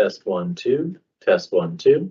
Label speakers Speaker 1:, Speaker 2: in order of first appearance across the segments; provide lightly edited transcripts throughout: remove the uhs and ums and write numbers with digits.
Speaker 1: Test 1, 2. Test 1, 2.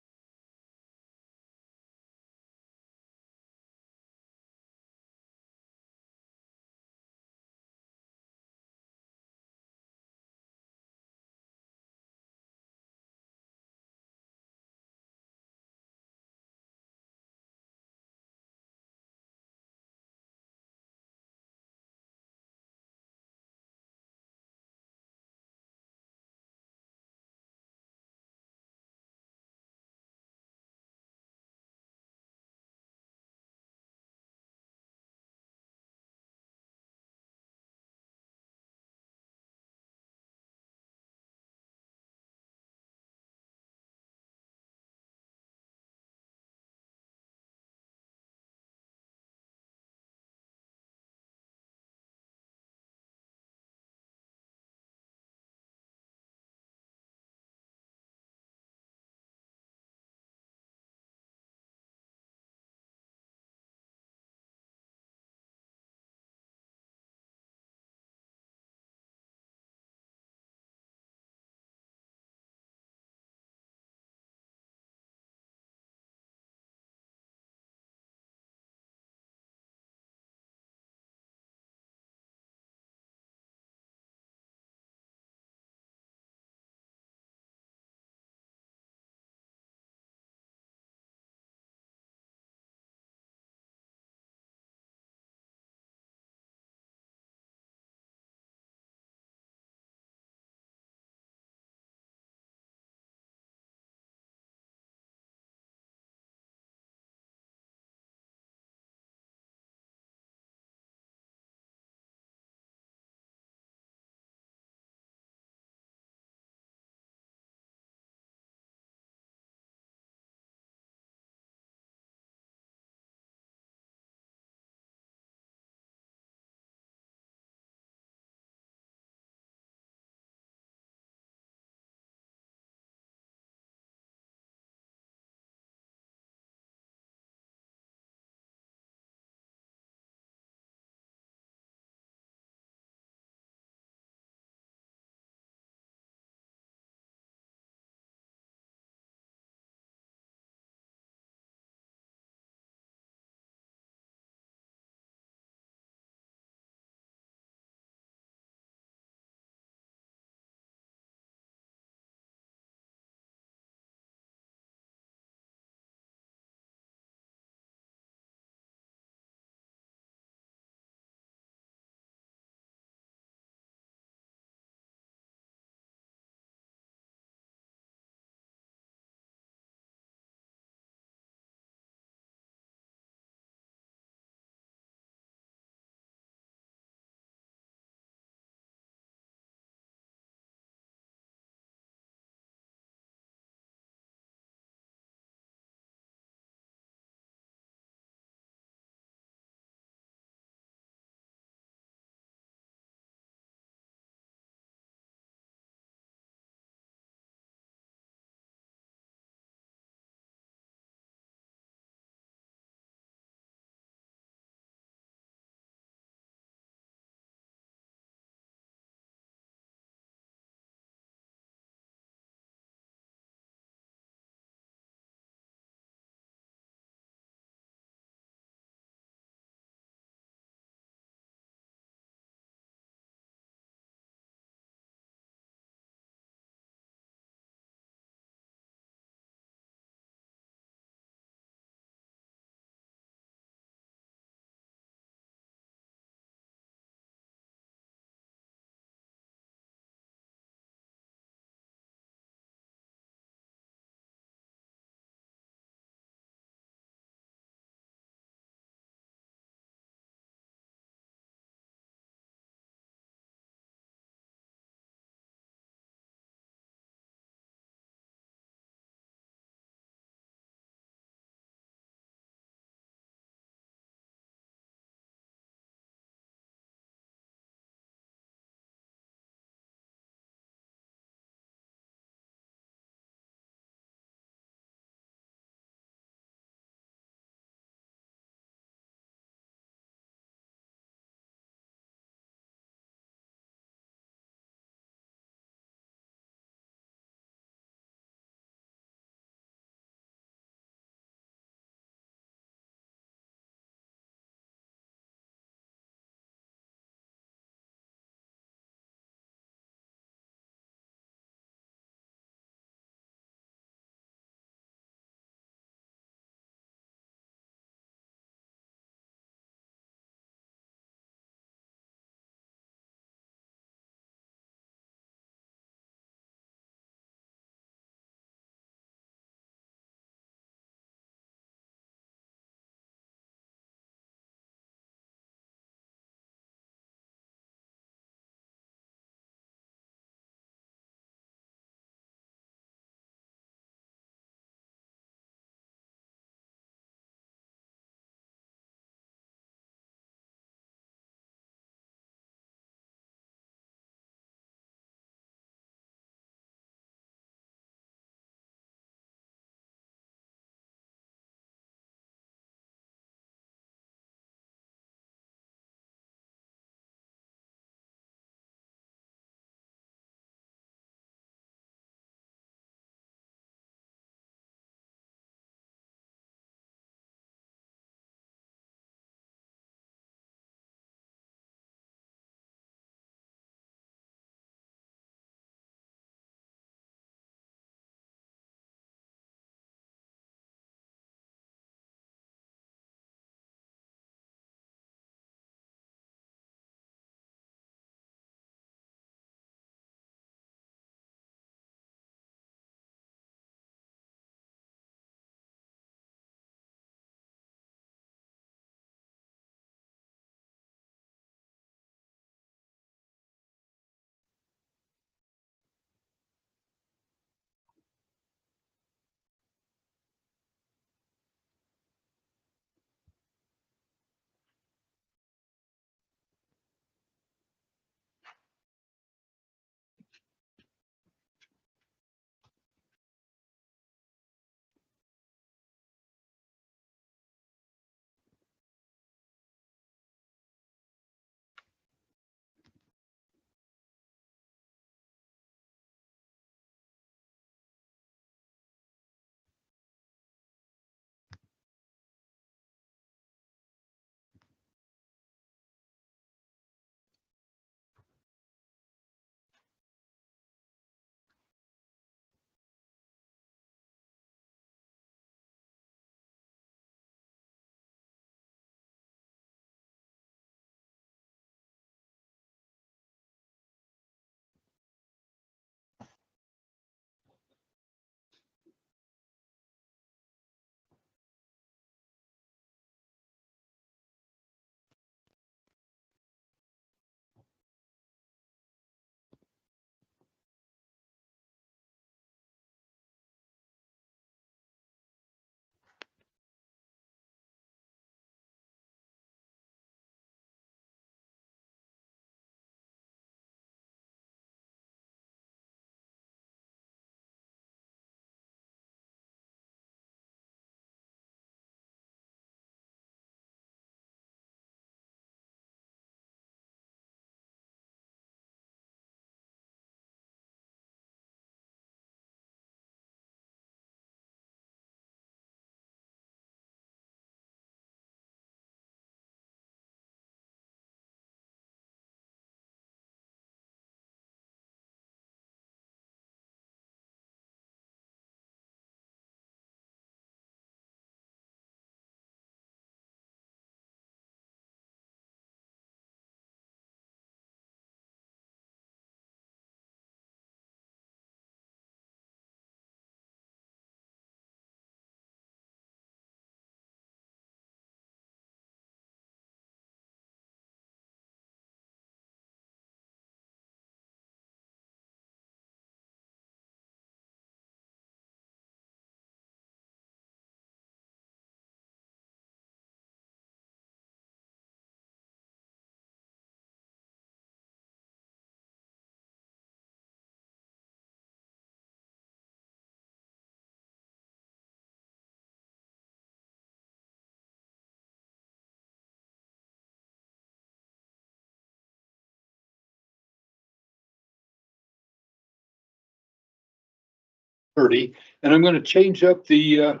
Speaker 2: 6:30, and I'm going to change up the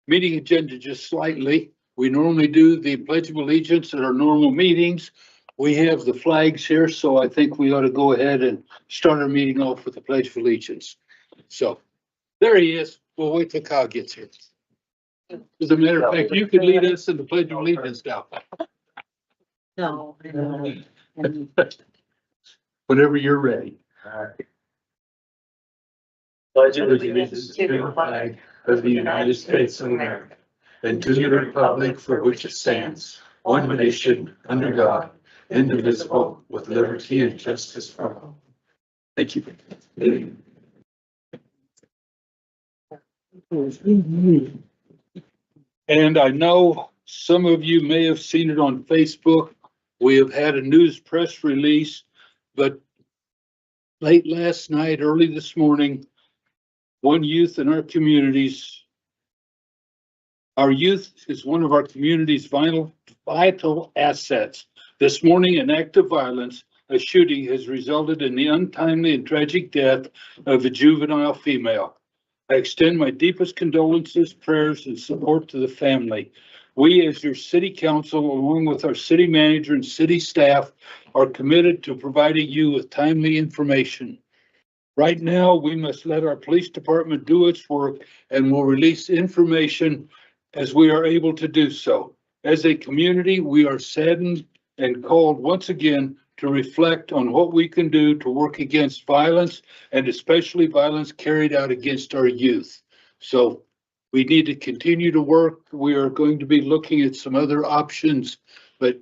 Speaker 2: meeting agenda just slightly. We normally do the Pledge of Allegiance at our normal meetings. We have the flags here, so I think we ought to go ahead and start our meeting off with the Pledge of Allegiance. So there he is. We'll wait till Kyle gets here. As a matter of fact, you could lead us in the Pledge of Allegiance now.
Speaker 3: No.
Speaker 2: Whenever you're ready.
Speaker 1: Pledge allegiance to the flag of the United States of America and to the republic for which it stands, one nation, under God, indivisible, with liberty and justice for all.
Speaker 2: Thank you. And I know some of you may have seen it on Facebook. We have had a news press release, but late last night, early this morning, one youth in our communities, our youth is one of our community's vital assets. This morning, an act of violence, a shooting, has resulted in the untimely and tragic death of a juvenile female. I extend my deepest condolences, prayers, and support to the family. We, as your city council, along with our city manager and city staff, are committed to providing you with timely information. Right now, we must let our police department do its work and will release information as we are able to do so. As a community, we are saddened and called once again to reflect on what we can do to work against violence, and especially violence carried out against our youth. So we need to continue to work. We are going to be looking at some other options, but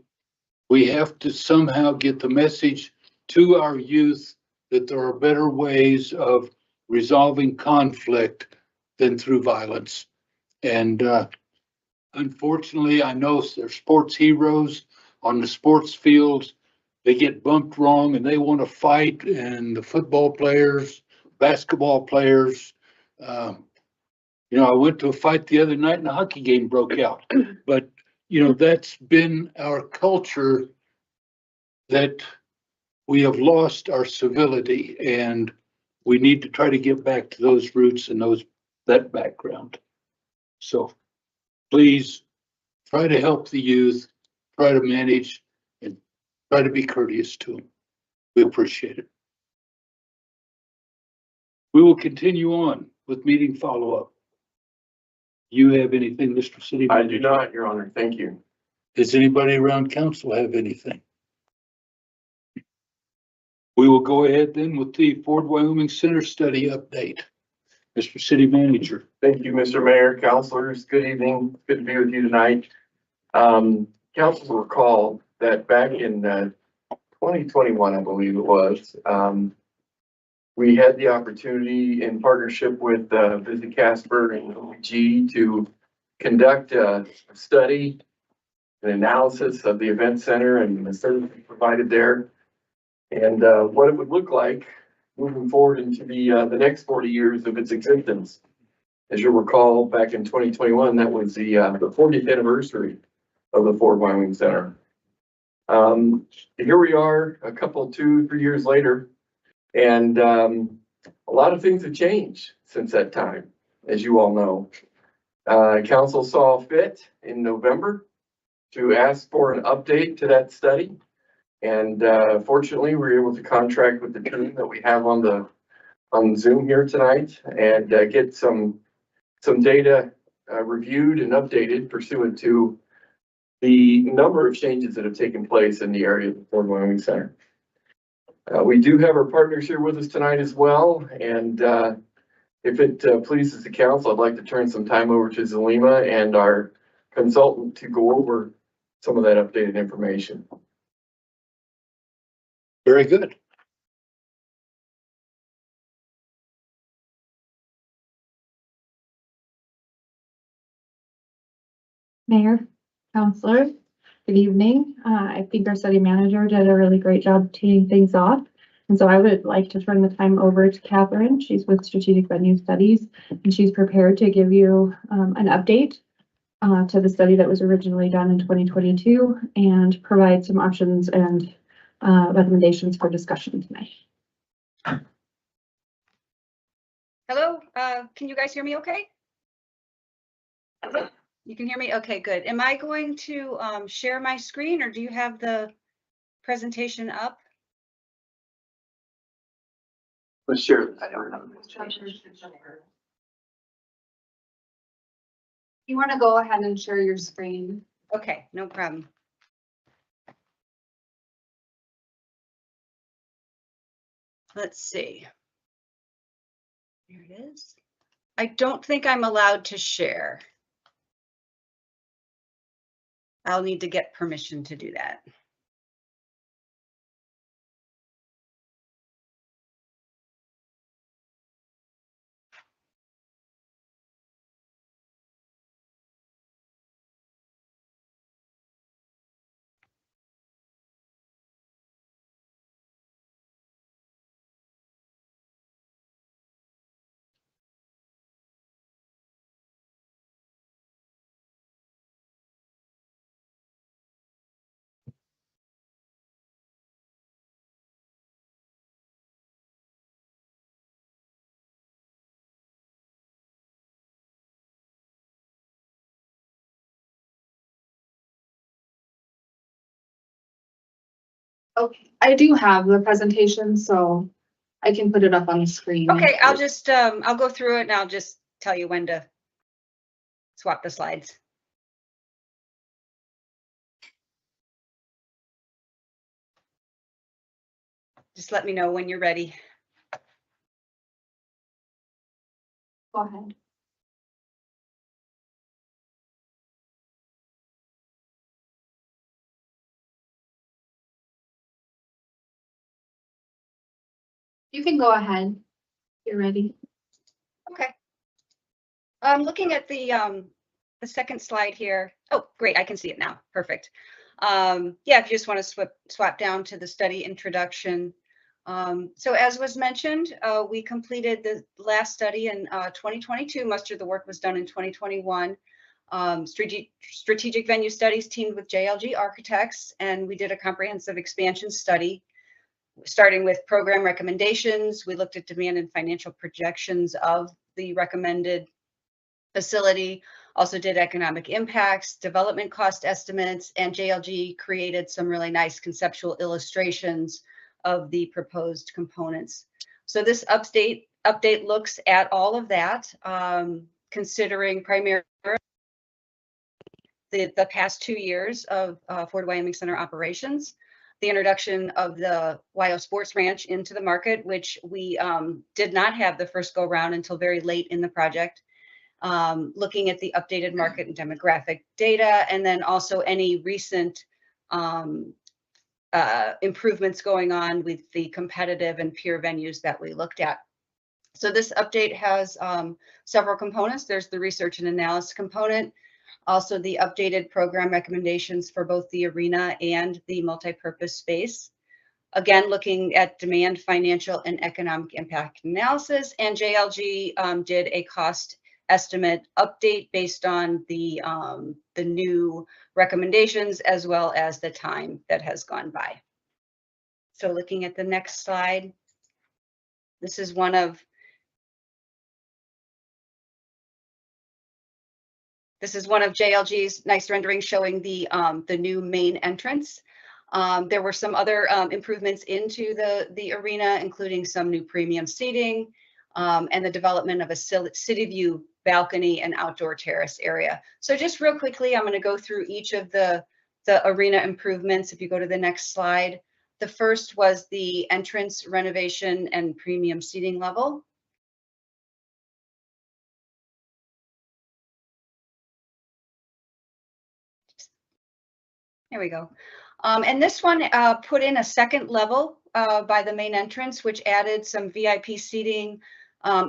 Speaker 2: we have to somehow get the message to our youth that there are better ways of resolving conflict than through violence. And unfortunately, I know there's sports heroes on the sports fields. They get bumped wrong and they want to fight, and the football players, basketball players, I went to a fight the other night and a hockey game broke out. But, that's been our culture, that we have lost our civility, and we need to try to get back to those roots and that background. So please try to help the youth, try to manage, and try to be courteous to them. We appreciate it. We will continue on with meeting follow-up. You have anything, Mr. City Manager?
Speaker 4: I do not, Your Honor. Thank you.
Speaker 2: Does anybody around council have anything? We will go ahead then with the Ford Wyoming Center study update. Mr. City Manager.
Speaker 4: Thank you, Mr. Mayor, councilors. Good evening. Good to be with you tonight. Council will recall that back in 2021, I believe it was, we had the opportunity in partnership with Visit Casper and OEG to conduct a study, an analysis of the event center and the services provided there, and what it would look like moving forward into the next 40 years of its existence. As you'll recall, back in 2021, that was the 40th anniversary of the Ford Wyoming Center. Here we are, 2-3 years later, and a lot of things have changed since that time, as you all know. Council saw fit in November to ask for an update to that study. And fortunately, we were able to contract with the team that we have on Zoom here tonight and get some data reviewed and updated pursuant to the number of changes that have taken place in the area of the Ford Wyoming Center. We do have our partners here with us tonight as well, and if it pleases the council, I'd like to turn some time over to Zalima and our consultant to go over some of that updated information.
Speaker 2: Very good.
Speaker 5: Mayor, Councilor, good evening. I think our study manager did a really great job teeing things off. And so I would like to turn the time over to Catherine. She's with Strategic Venue Studies, and she's prepared to give you an update to the study that was originally done in 2022 and provide some options and recommendations for discussion tonight.
Speaker 6: Hello, can you guys hear me okay? You can hear me? Okay, good. Am I going to share my screen, or do you have the presentation up?
Speaker 4: Let's share.
Speaker 5: You want to go ahead and share your screen?
Speaker 6: Okay, no problem. Let's see. Here it is. I don't think I'm allowed to share. I'll need to get permission to do that.
Speaker 5: Okay, I do have the presentation, so I can put it up on the screen.
Speaker 6: Okay, I'll just, I'll go through it and I'll just tell you when to swap the slides. Just let me know when you're ready.
Speaker 5: Go ahead. You can go ahead. You're ready.
Speaker 6: Okay. I'm looking at the second slide here. Oh, great, I can see it now. Perfect. Yeah, if you just want to swap down to the study introduction. So as was mentioned, we completed the last study in 2022. Much of the work was done in 2021. Strategic venue studies teamed with JLG architects, and we did a comprehensive expansion study, starting with program recommendations. We looked at demand and financial projections of the recommended facility, also did economic impacts, development cost estimates, and JLG created some really nice conceptual illustrations of the proposed components. So this update looks at all of that, considering primarily the past 2 years of Ford Wyoming Center operations, the introduction of the WYO Sports Ranch into the market, which we did not have the first go round until very late in the project, looking at the updated market and demographic data, and then also any recent improvements going on with the competitive and peer venues that we looked at. So this update has several components. There's the research and analysis component, also the updated program recommendations for both the arena and the multi-purpose space. Again, looking at demand, financial, and economic impact analysis, and JLG did a cost estimate update based on the new recommendations as well as the time that has gone by. So looking at the next slide, this is one of JLG's nice renderings showing the new main entrance. There were some other improvements into the arena, including some new premium seating and the development of a city view balcony and outdoor terrace area. So just real quickly, I'm going to go through each of the arena improvements. If you go to the next slide, the first was the entrance renovation and premium seating level. Here we go. And this one put in a second level by the main entrance, which added some VIP seating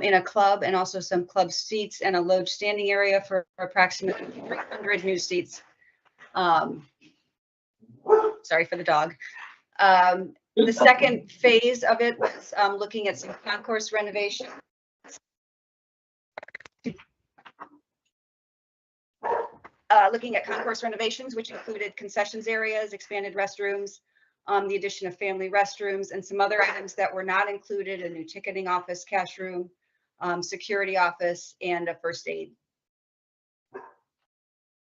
Speaker 6: in a club and also some club seats and a loge standing area for approximately 300 new seats. Sorry for the dog. The second phase of it was looking at some concourse renovation. Looking at concourse renovations, which included concessions areas, expanded restrooms, the addition of family restrooms, and some other items that were not included, a new ticketing office, cash room, security office, and a first aid.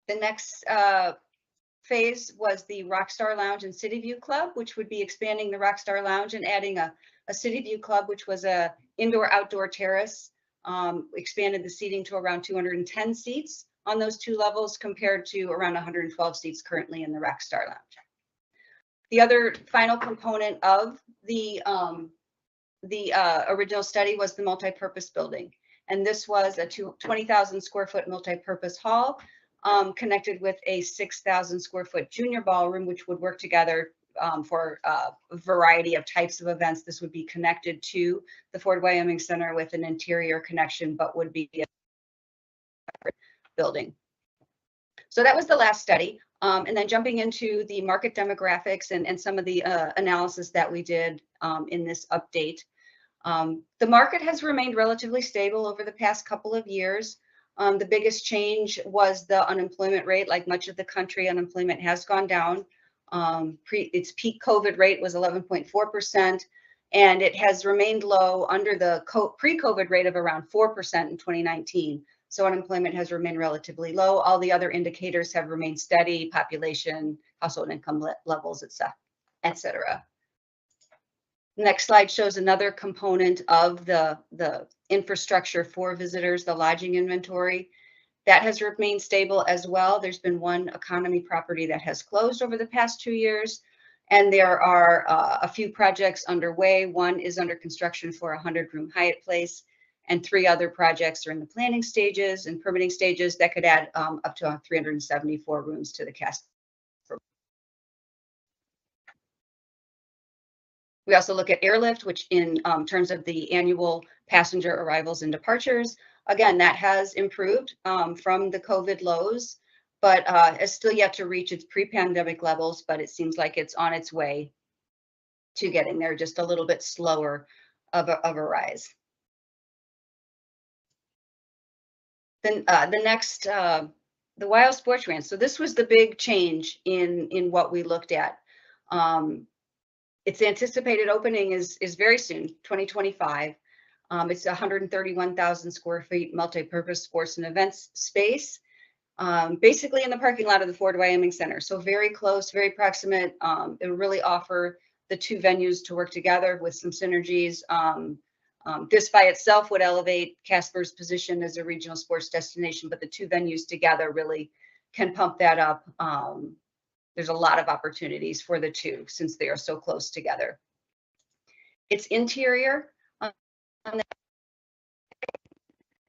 Speaker 6: The next phase was the Rockstar Lounge and City View Club, which would be expanding the Rockstar Lounge and adding a City View Club, which was a indoor-outdoor terrace, expanded the seating to around 210 seats on those two levels compared to around 112 seats currently in the Rockstar Lounge. The other final component of the original study was the multi-purpose building. And this was a 20,000 square foot multi-purpose hall connected with a 6,000 square foot junior ballroom, which would work together for a variety of types of events. This would be connected to the Ford Wyoming Center with an interior connection, but would be a building. So that was the last study. And then jumping into the market demographics and some of the analysis that we did in this update. The market has remained relatively stable over the past couple of years. The biggest change was the unemployment rate. Like much of the country, unemployment has gone down. Its peak COVID rate was 11.4%, and it has remained low under the pre-COVID rate of around 4% in 2019. So unemployment has remained relatively low. All the other indicators have remained steady: population, household income levels, et cetera. Next slide shows another component of the infrastructure for visitors, the lodging inventory. That has remained stable as well. There's been one economy property that has closed over the past 2 years, and there are a few projects underway. One is under construction for a 100-room Hyatt Place, and 3 other projects are in the planning stages and permitting stages that could add up to 374 rooms to the Casper. We also look at airlift, which in terms of the annual passenger arrivals and departures, again, that has improved from the COVID lows, but is still yet to reach its pre-pandemic levels, but it seems like it's on its way to getting there, just a little bit slower of a rise. Then the next, the Wild Sports Ranch. So this was the big change in what we looked at. Its anticipated opening is very soon, 2025. It's 131,000 square feet multi-purpose sports and events space, basically in the parking lot of the Ford Wyoming Center. So very close, very proximate. It will really offer the 2 venues to work together with some synergies. This by itself would elevate Casper's position as a regional sports destination, but the 2 venues together really can pump that up. There's a lot of opportunities for the 2 since they are so close together. Its interior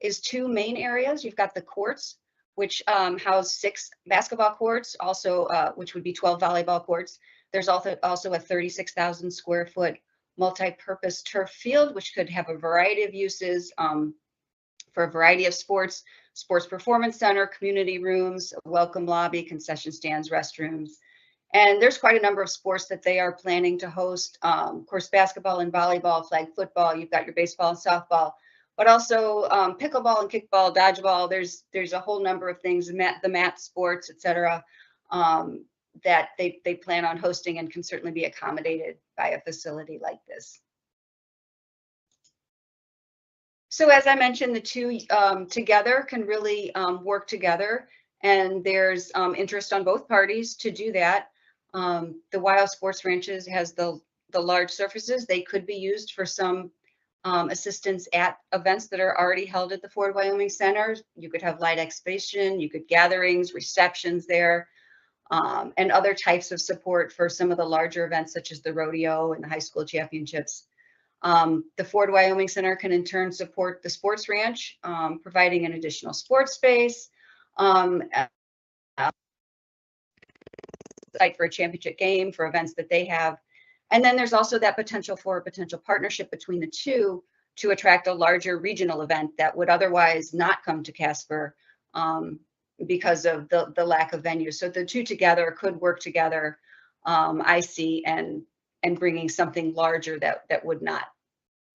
Speaker 6: is 2 main areas. You've got the courts, which house 6 basketball courts, also which would be 12 volleyball courts. There's also a 36,000 square foot multi-purpose turf field, which could have a variety of uses for a variety of sports performance center, community rooms, welcome lobby, concession stands, restrooms. And there's quite a number of sports that they are planning to host. Of course, basketball and volleyball, flag football, you've got your baseball and softball, but also pickleball and kickball, dodgeball. There's a whole number of things, the mat sports, et cetera, that they plan on hosting and can certainly be accommodated by a facility like this. So as I mentioned, the 2 together can really work together, and there's interest on both parties to do that. The Wild Sports Ranches has the large surfaces. They could be used for some assistance at events that are already held at the Ford Wyoming Center. You could have light exhibition, you could gatherings, receptions there, and other types of support for some of the larger events such as the rodeo and the high school championships. The Ford Wyoming Center can in turn support the sports ranch, providing an additional sports space, site for a championship game, for events that they have. And then there's also that potential for a potential partnership between the 2 to attract a larger regional event that would otherwise not come to Casper because of the lack of venues. So the 2 together could work together, I see, and bringing something larger that would not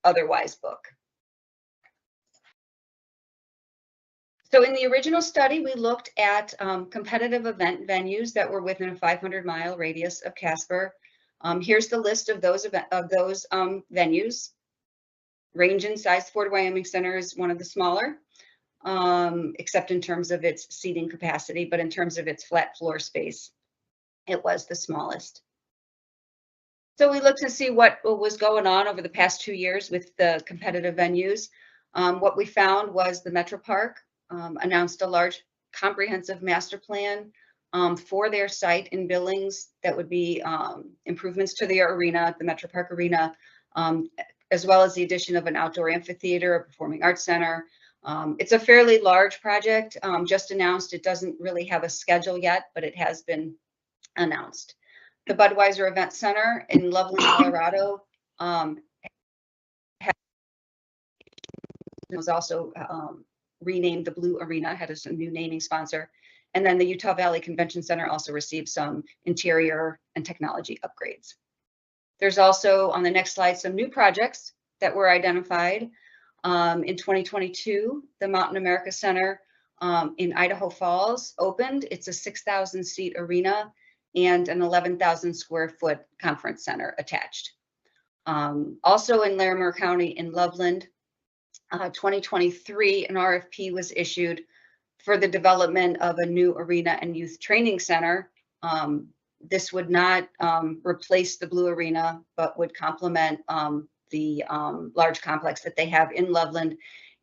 Speaker 6: otherwise book. So in the original study, we looked at competitive event venues that were within a 500-mile radius of Casper. Here's the list of those venues. range in size. Fort Wyoming Center is one of the smaller, except in terms of its seating capacity, but in terms of its flat floor space, it was the smallest. So we looked to see what was going on over the past 2 years with the competitive venues. What we found was the Metro Park announced a large comprehensive master plan for their site in Billings that would be improvements to the arena, the Metro Park Arena, as well as the addition of an outdoor amphitheater, a performing arts center. It's a fairly large project, just announced. It doesn't really have a schedule yet, but it has been announced. The Budweiser Event Center in Loveland, Colorado, was also renamed the Blue Arena, had a new naming sponsor. And then the Utah Valley Convention Center also received some interior and technology upgrades. There's also, on the next slide, some new projects that were identified. In 2022, the Mountain America Center in Idaho Falls opened. It's a 6,000 seat arena and an 11,000 square foot conference center attached. Also in Larimer County in Loveland, 2023, an RFP was issued for the development of a new arena and youth training center. This would not replace the Blue Arena, but would complement the large complex that they have in Loveland.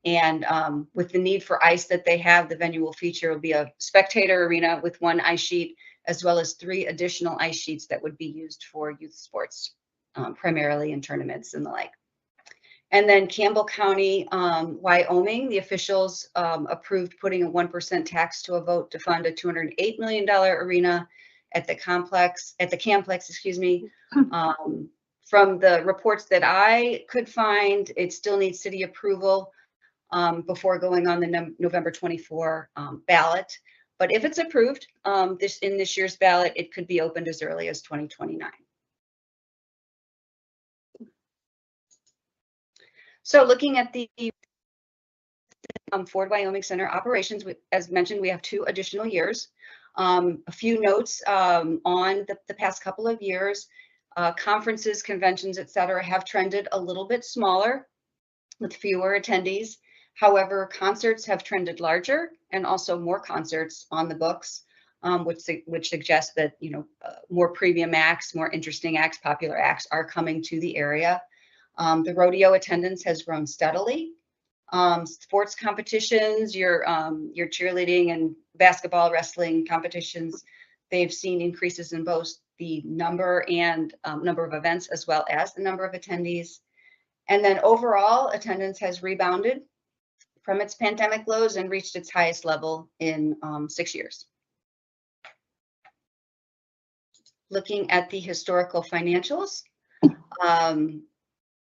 Speaker 6: And with the need for ice that they have, the venue will feature will be a spectator arena with 1 ice sheet, as well as 3 additional ice sheets that would be used for youth sports, primarily in tournaments and the like. And then Campbell County, Wyoming, the officials approved putting a 1% tax to a vote to fund a $208 million arena at the complex, excuse me. From the reports that I could find, it still needs city approval before going on the November 24 ballot. But if it's approved in this year's ballot, it could be opened as early as 2029. So looking at the Fort Wyoming Center operations, as mentioned, we have 2 additional years. A few notes on the past couple of years. Conferences, conventions, et cetera, have trended a little bit smaller with fewer attendees. However, concerts have trended larger and also more concerts on the books, which suggests that, you know, more premium acts, more interesting acts, popular acts are coming to the area. The rodeo attendance has grown steadily. Sports competitions, your cheerleading and basketball, wrestling competitions, they've seen increases in both the number of events as well as the number of attendees. And then overall attendance has rebounded from its pandemic lows and reached its highest level in 6 years. Looking at the historical financials,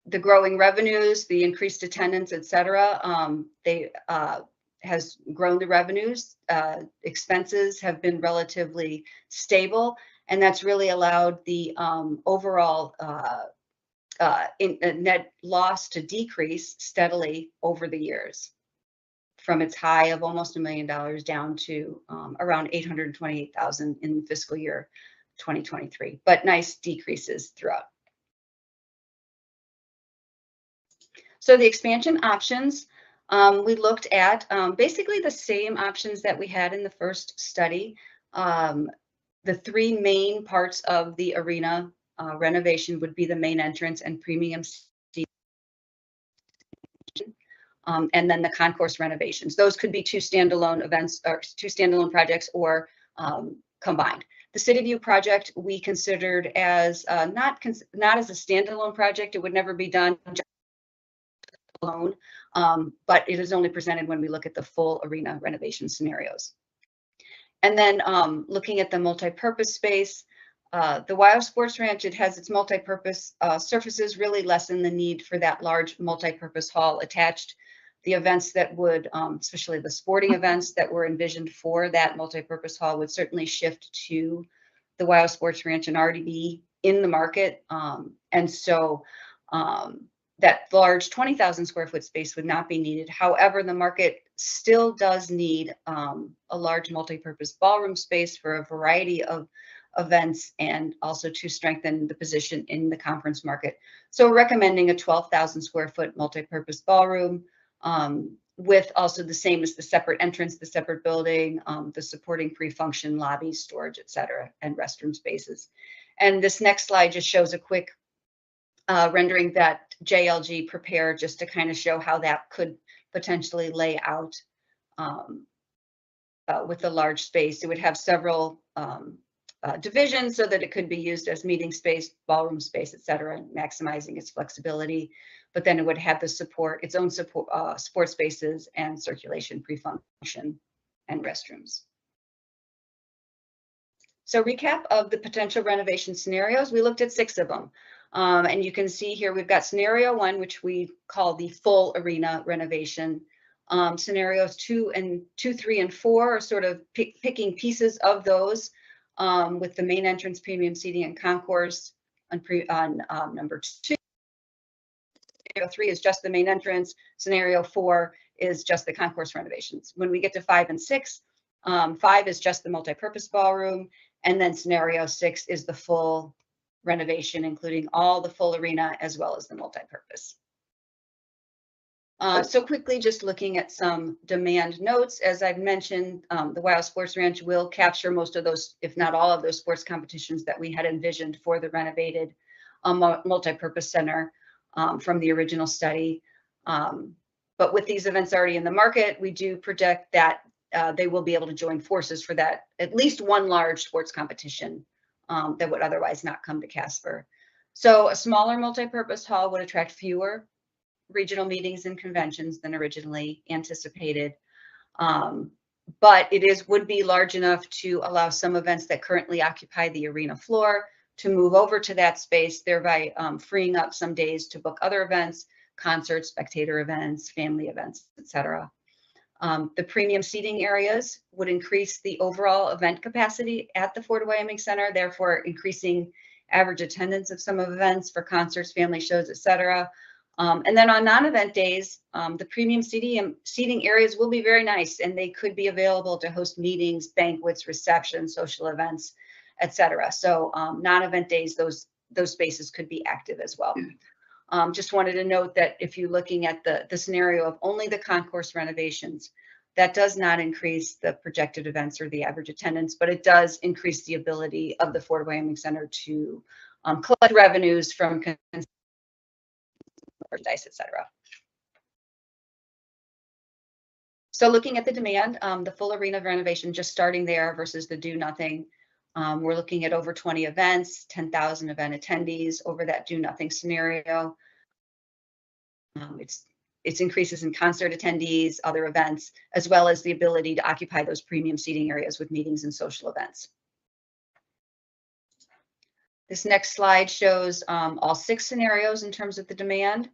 Speaker 6: the growing revenues, the increased attendance, et cetera, they has grown the revenues. Expenses have been relatively stable, and that's really allowed the overall net loss to decrease steadily over the years, from its high of almost $1 million down to around $828,000 in fiscal year 2023, but nice decreases throughout. So the expansion options, we looked at basically the same options that we had in the first study. The 3 main parts of the arena renovation would be the main entrance and premium seating, and then the concourse renovations. Those could be 2 standalone events or 2 standalone projects, or combined. The City View project we considered as not as a standalone project. It would never be done alone, but it is only presented when we look at the full arena renovation scenarios. And then looking at the multi-purpose space, the Wild Sports Ranch, it has its multi-purpose surfaces, really lessen the need for that large multi-purpose hall attached. The events that would, especially the sporting events that were envisioned for that multi-purpose hall, would certainly shift to the Wild Sports Ranch and already be in the market. And so that large 20,000 square foot space would not be needed. However, the market still does need a large multi-purpose ballroom space for a variety of events and also to strengthen the position in the conference market. So we're recommending a 12,000 square foot multi-purpose ballroom with also the same as the separate entrance, the separate building, the supporting pre-function lobbies, storage, et cetera, and restroom spaces. And this next slide just shows a quick rendering that JLG prepared just to kind of show how that could potentially lay out with a large space. It would have several divisions so that it could be used as meeting space, ballroom space, et cetera, maximizing its flexibility. But then it would have the support, its own support, sports spaces and circulation, pre-function, and restrooms. So recap of the potential renovation scenarios, we looked at 6 of them. And you can see here we've got scenario 1, which we call the full arena renovation. Scenarios 2, 3, and 4 are sort of picking pieces of those with the main entrance, premium seating, and concourse on number 2. Scenario 3 is just the main entrance. Scenario 4 is just the concourse renovations. When we get to 5 and 6, 5 is just the multi-purpose ballroom. And then scenario 6 is the full renovation, including all the full arena as well as the multi-purpose. So quickly, just looking at some demand notes, as I've mentioned, the Wild Sports Ranch will capture most of those, if not all of those sports competitions that we had envisioned for the renovated multi-purpose center from the original study. But with these events already in the market, we do project that they will be able to join forces for that, at least one large sports competition that would otherwise not come to Casper. So a smaller multi-purpose hall would attract fewer regional meetings and conventions than originally anticipated. But it would be large enough to allow some events that currently occupy the arena floor to move over to that space, thereby freeing up some days to book other events, concerts, spectator events, family events, etc. The premium seating areas would increase the overall event capacity at the Fort Wyoming Center, therefore increasing average attendance of some events for concerts, family shows, etc. And then on non-event days, the premium seating areas will be very nice, and they could be available to host meetings, banquets, receptions, social events, etc. So non-event days, those spaces could be active as well. Just wanted to note that if you're looking at the scenario of only the concourse renovations, that does not increase the projected events or the average attendance, but it does increase the ability of the Fort Wyoming Center to collect revenues from merchandise, etc. So looking at the demand, the full arena renovation, just starting there versus the do nothing, we're looking at over 20 events, 10,000 event attendees over that do nothing scenario. It's increases in concert attendees, other events, as well as the ability to occupy those premium seating areas with meetings and social events. This next slide shows all 6 scenarios in terms of the demand.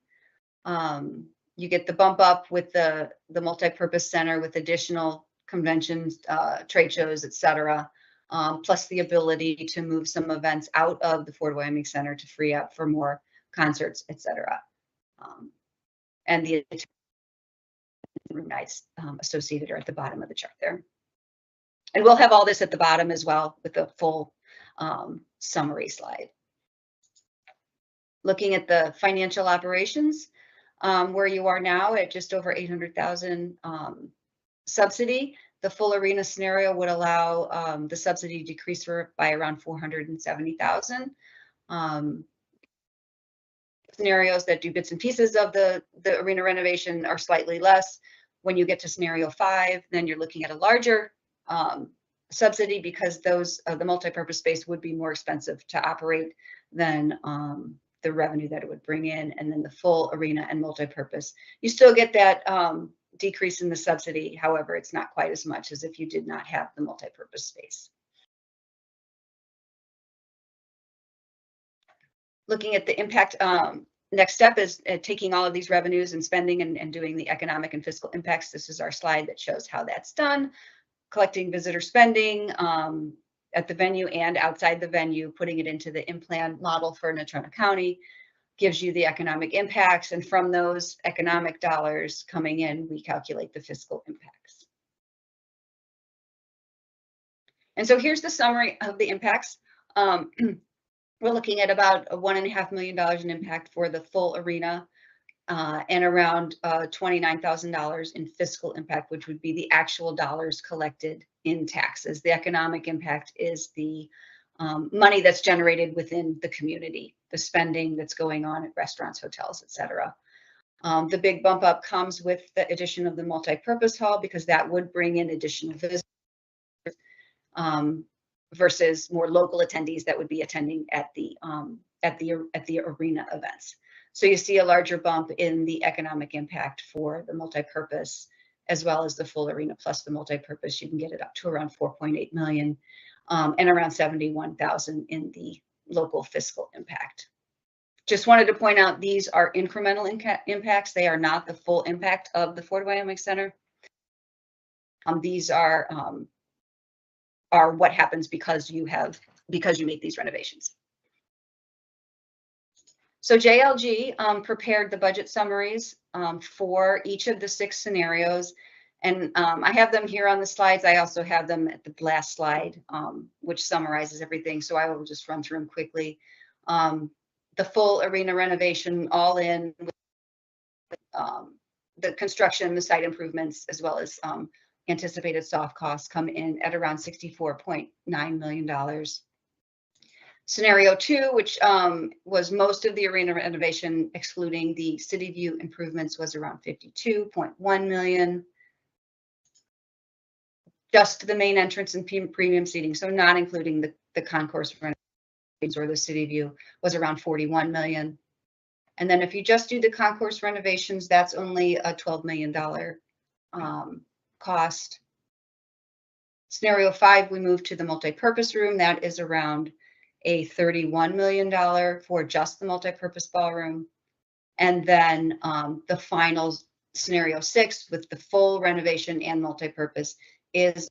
Speaker 6: You get the bump up with the multi-purpose center with additional conventions, trade shows, etc., plus the ability to move some events out of the Fort Wyoming Center to free up for more concerts, etc. And the room nights associated are at the bottom of the chart there. And we'll have all this at the bottom as well with the full summary slide. Looking at the financial operations, where you are now at just over 800,000 subsidy, the full arena scenario would allow the subsidy to decrease by around 470,000. Scenarios that do bits and pieces of the arena renovation are slightly less. When you get to scenario 5, then you're looking at a larger subsidy because the multi-purpose space would be more expensive to operate than the revenue that it would bring in. And then the full arena and multi-purpose, you still get that decrease in the subsidy. However, it's not quite as much as if you did not have the multi-purpose space. Looking at the impact, next step is taking all of these revenues and spending and doing the economic and fiscal impacts. This is our slide that shows how that's done. Collecting visitor spending at the venue and outside the venue, putting it into the in-plan model for Natrona County gives you the economic impacts. And from those economic dollars coming in, we calculate the fiscal impacts. And so here's the summary of the impacts. We're looking at about a $1.5 million in impact for the full arena, and around $29,000 in fiscal impact, which would be the actual dollars collected in taxes. The economic impact is the money that's generated within the community, the spending that's going on at restaurants, hotels, et cetera. The big bump up comes with the addition of the multi-purpose hall, because that would bring in additional visitors versus more local attendees that would be attending at the arena events. So you see a larger bump in the economic impact for the multi-purpose as well as the full arena plus the multi-purpose. You can get it up to around 4.8 million and around 71,000 in the local fiscal impact. Just wanted to point out, these are incremental impacts. They are not the full impact of the Ford Wyoming Center. These are what happens because you make these renovations. So JLG prepared the budget summaries for each of the 6 scenarios. And I have them here on the slides. I also have them at the last slide, which summarizes everything. So I will just run through them quickly. The full arena renovation, all in, the construction, the site improvements, as well as anticipated soft costs, come in at around $64.9 million. Scenario 2, which was most of the arena renovation, excluding the city view improvements, was around $52.1 million. Just the main entrance and premium seating, so not including the concourse renovations or the city view, was around $41 million. And then if you just do the concourse renovations, that's only a $12 million cost. Scenario 5, we move to the multi-purpose room. That is around a $31 million for just the multi-purpose ballroom. And then the final scenario 6 with the full renovation and multi-purpose is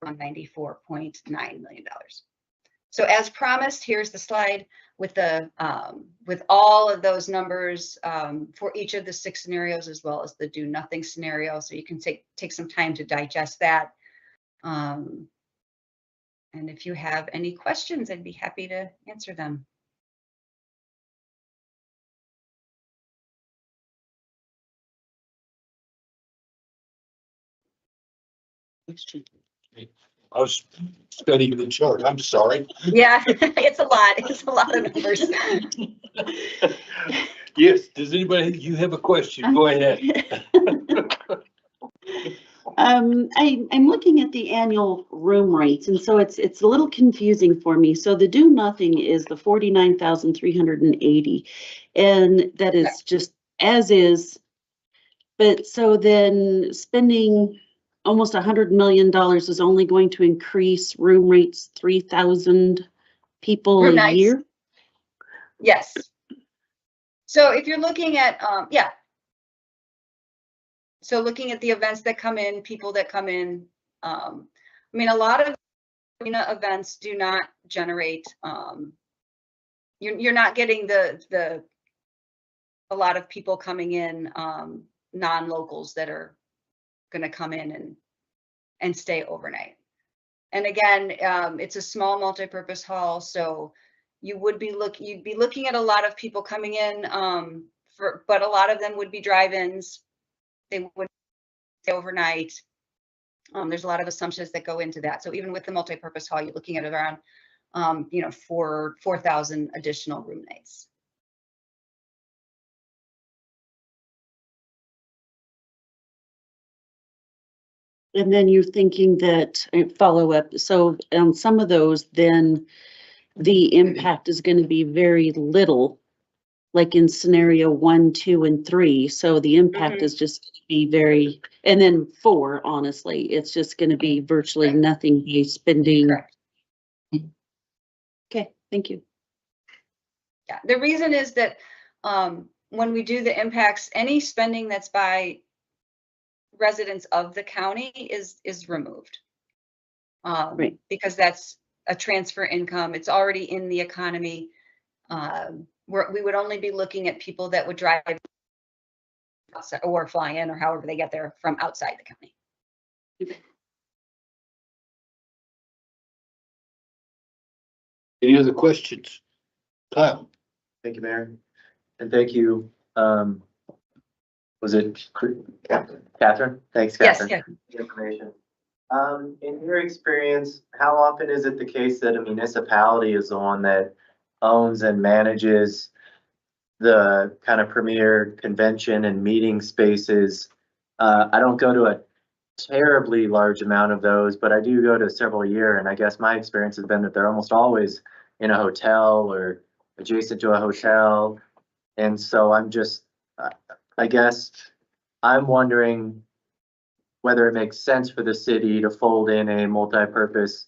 Speaker 6: around $94.9 million. So as promised, here's the slide with the with all of those numbers for each of the 6 scenarios, as well as the do nothing scenario. So you can take some time to digest that. And if you have any questions, I'd be happy to answer them.
Speaker 2: I was studying the chart. I'm sorry.
Speaker 6: Yeah, it's a lot. It's a lot of numbers.
Speaker 2: Yes, does anybody, you have a question? Go ahead.
Speaker 3: I'm looking at the annual room rates, and so it's a little confusing for me. So the do nothing is the 49,380, and that is just as is. But so then spending almost $100 million is only going to increase room rates 3,000 people
Speaker 6: Room
Speaker 3: a
Speaker 6: nights.
Speaker 3: year?
Speaker 6: Yes. So if you're looking at, yeah. So looking at the events that come in, people that come in, I mean, a lot of arena events do not generate, you're not getting a lot of people coming in, non-locals that are going to come in and stay overnight. And again, it's a small multi-purpose hall, so you'd be looking at a lot of people coming in, but a lot of them would be drive-ins. They would stay overnight. There's a lot of assumptions that go into that. So even with the multi-purpose hall, you're looking at around, 4,000 additional room nights.
Speaker 3: And then you're thinking that follow up. So on some of those, then the impact is going to be very little, like in scenario 1, 2, and 3. So the impact is just going to be very, and then 4, honestly, it's just going to be virtually nothing by spending.
Speaker 6: Correct.
Speaker 3: Okay, thank you.
Speaker 6: Yeah, the reason is that when we do the impacts, any spending that's by residents of the county is removed.
Speaker 3: Right.
Speaker 6: Because that's a transfer income. It's already in the economy. We would only be looking at people that would drive or fly in, or however they get there from outside the county.
Speaker 2: Any other questions? Kyle?
Speaker 7: Thank you, Mayor. And thank you, was it Catherine? Thanks,
Speaker 6: Yes,
Speaker 7: Catherine.
Speaker 6: yeah.
Speaker 7: for the Information. In your experience, how often is it the case that a municipality is the one that owns and manages the kind of premier convention and meeting spaces? I don't go to a terribly large amount of those, but I do go to several a year, and I guess my experience has been that they're almost always in a hotel or adjacent to a hotel. And so I'm just, I guess, I'm wondering whether it makes sense for the city to fold in a multi-purpose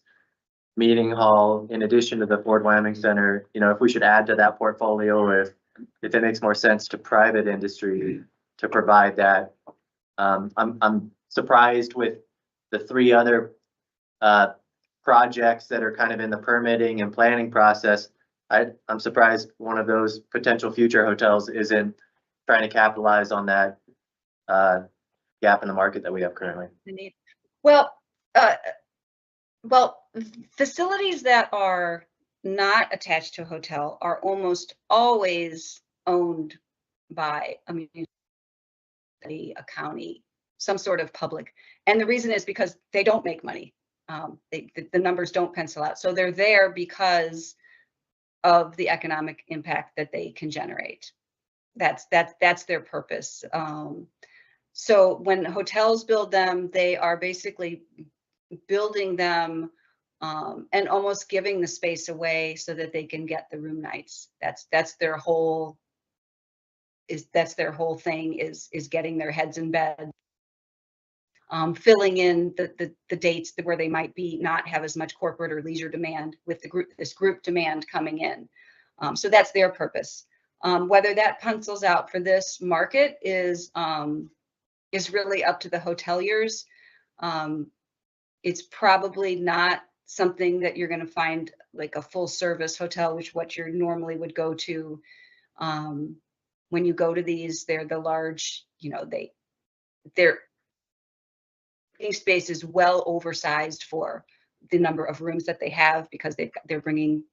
Speaker 7: meeting hall in addition to the Fort Wyoming Center, you know, if we should add to that portfolio, or if it makes more sense to private industry to provide that. I'm surprised with the three other projects that are kind of in the permitting and planning process. I'm surprised one of those potential future hotels isn't trying to capitalize on that gap in the market that we have currently.
Speaker 6: Well, well, facilities that are not attached to a hotel are almost always owned by a municipality, a county, some sort of public. And the reason is because they don't make money. The numbers don't pencil out. So they're there because of the economic impact that they can generate. That's their purpose. So when hotels build them, they are basically building them and almost giving the space away so that they can get the room nights. That's their whole thing is getting their heads in bed, filling in the dates where they might be not have as much corporate or leisure demand with this group demand coming in. So that's their purpose. Whether that pencils out for this market is really up to the hoteliers. It's probably not something that you're going to find like a full service hotel, which what you normally would go to. When you go to these, they're the large, you know, their space is well oversized for the number of rooms that they have because they're bringing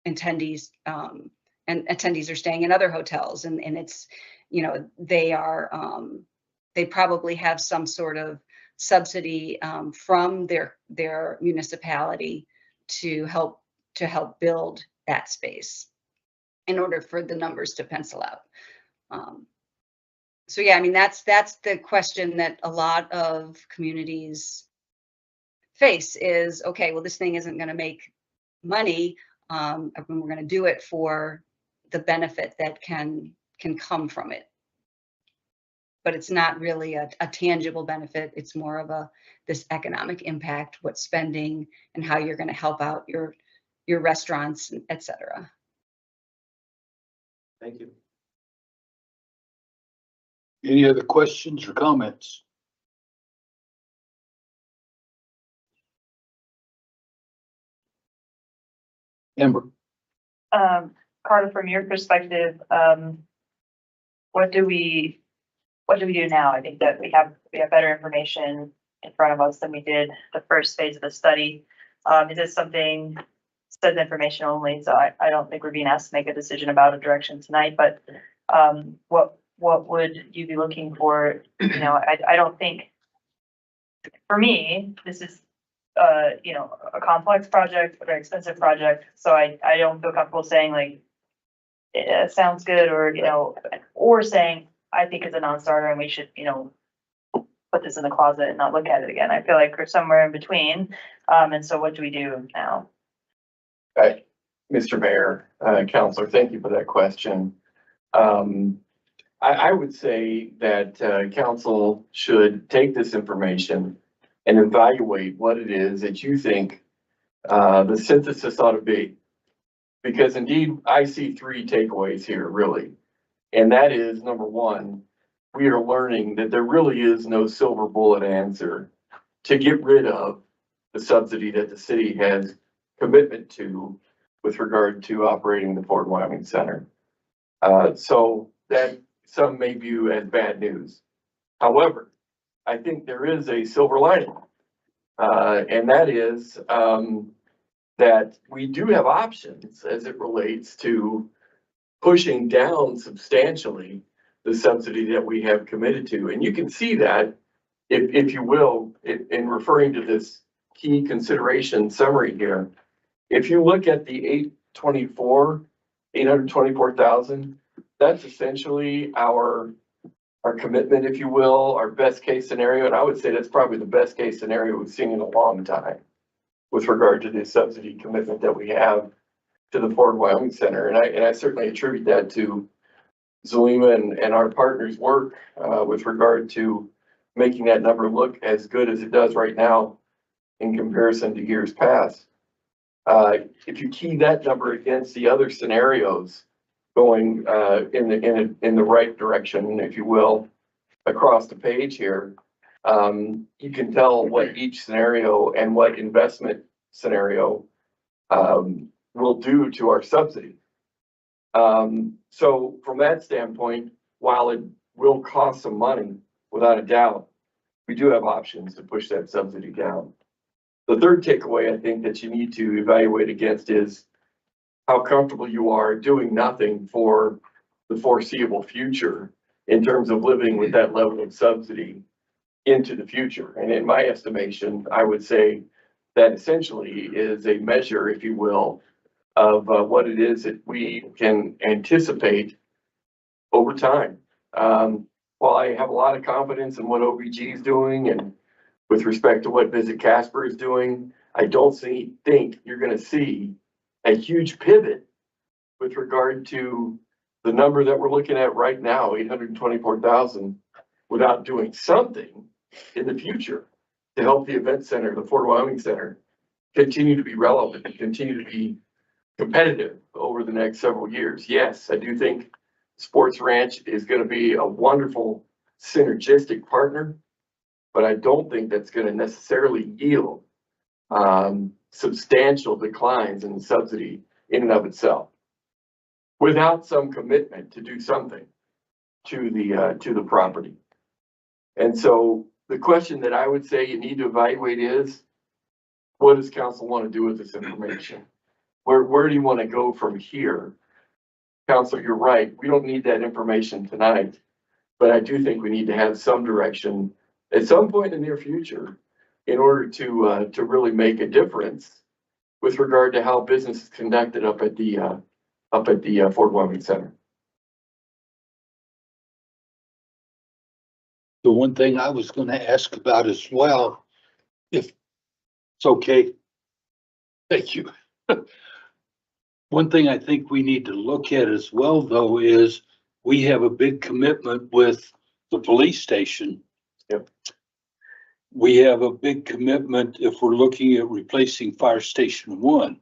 Speaker 6: attendees, and attendees are staying in other hotels, and it's, you know, they probably have some sort of subsidy from their municipality to help build that space in order for the numbers to pencil out. So yeah, I mean, that's the question that a lot of communities face is, okay, well, this thing isn't going to make money. We're going to do it for the benefit that can come from it. But it's not really a tangible benefit. It's more of this economic impact, what spending and how you're going to help out your restaurants, et cetera.
Speaker 7: Thank you.
Speaker 2: Any other questions or comments? Amber?
Speaker 8: Carter, from your perspective, what do we do now? I think that we have better information in front of us than we did the first phase of the study. Is this something, says information only, so I don't think we're being asked to make a decision about a direction tonight, but what would you be looking for? You know, I don't think, for me, this is you know, a complex project, a very expensive project, so I don't feel comfortable saying like it sounds good, or, you know, or saying I think it's a non-starter and we should, you know, put this in the closet and not look at it again. I feel like we're somewhere in between. And so what do we do now?
Speaker 4: Right, Mr. Mayor, Counselor, thank you for that question. I would say that council should take this information and evaluate what it is that you think the synthesis ought to be. Because indeed, I see three takeaways here, really. And that is, number one, we are learning that there really is no silver bullet answer to get rid of the subsidy that the city has commitment to with regard to operating the Fort Wyoming Center. So that some may view as bad news. However, I think there is a silver lining, and that is that we do have options as it relates to pushing down substantially the subsidy that we have committed to. And you can see that, if you will, in referring to this key consideration summary here. If you look at the 824,000, that's essentially our commitment, if you will, our best case scenario. And I would say that's probably the best case scenario we've seen in a long time with regard to the subsidy commitment that we have to the Ford Wyoming Center. And I certainly attribute that to Zulema and our partners' work with regard to making that number look as good as it does right now in comparison to years past. If you key that number against the other scenarios going in the right direction, if you will, across the page here, you can tell what each scenario and what investment scenario will do to our subsidy. So from that standpoint, while it will cost some money, without a doubt, we do have options to push that subsidy down. The third takeaway I think that you need to evaluate against is how comfortable you are doing nothing for the foreseeable future in terms of living with that level of subsidy into the future. And in my estimation, I would say that essentially is a measure, if you will, of what it is that we can anticipate over time. While I have a lot of confidence in what OVG is doing and with respect to what Visit Casper is doing, I don't think you're going to see a huge pivot with regard to the number that we're looking at right now, 824,000, without doing something in the future to help the event center, the Fort Wyoming Center, continue to be relevant and continue to be competitive over the next several years. Yes, I do think Sports Ranch is going to be a wonderful synergistic partner, but I don't think that's going to necessarily yield substantial declines in the subsidy in and of itself, without some commitment to do something to the property. And so the question that I would say you need to evaluate is, what does council want to do with this information? Where do you want to go from here? Council, you're right. We don't need that information tonight, but I do think we need to have some direction at some point in the near future in order to really make a difference with regard to how business is conducted up at the Fort Wyoming Center.
Speaker 2: The one thing I was going to ask about as well, if it's okay. Thank you. One thing I think we need to look at as well, though, is we have a big commitment with the police station.
Speaker 4: Yep.
Speaker 2: We have a big commitment if we're looking at replacing Fire Station 1.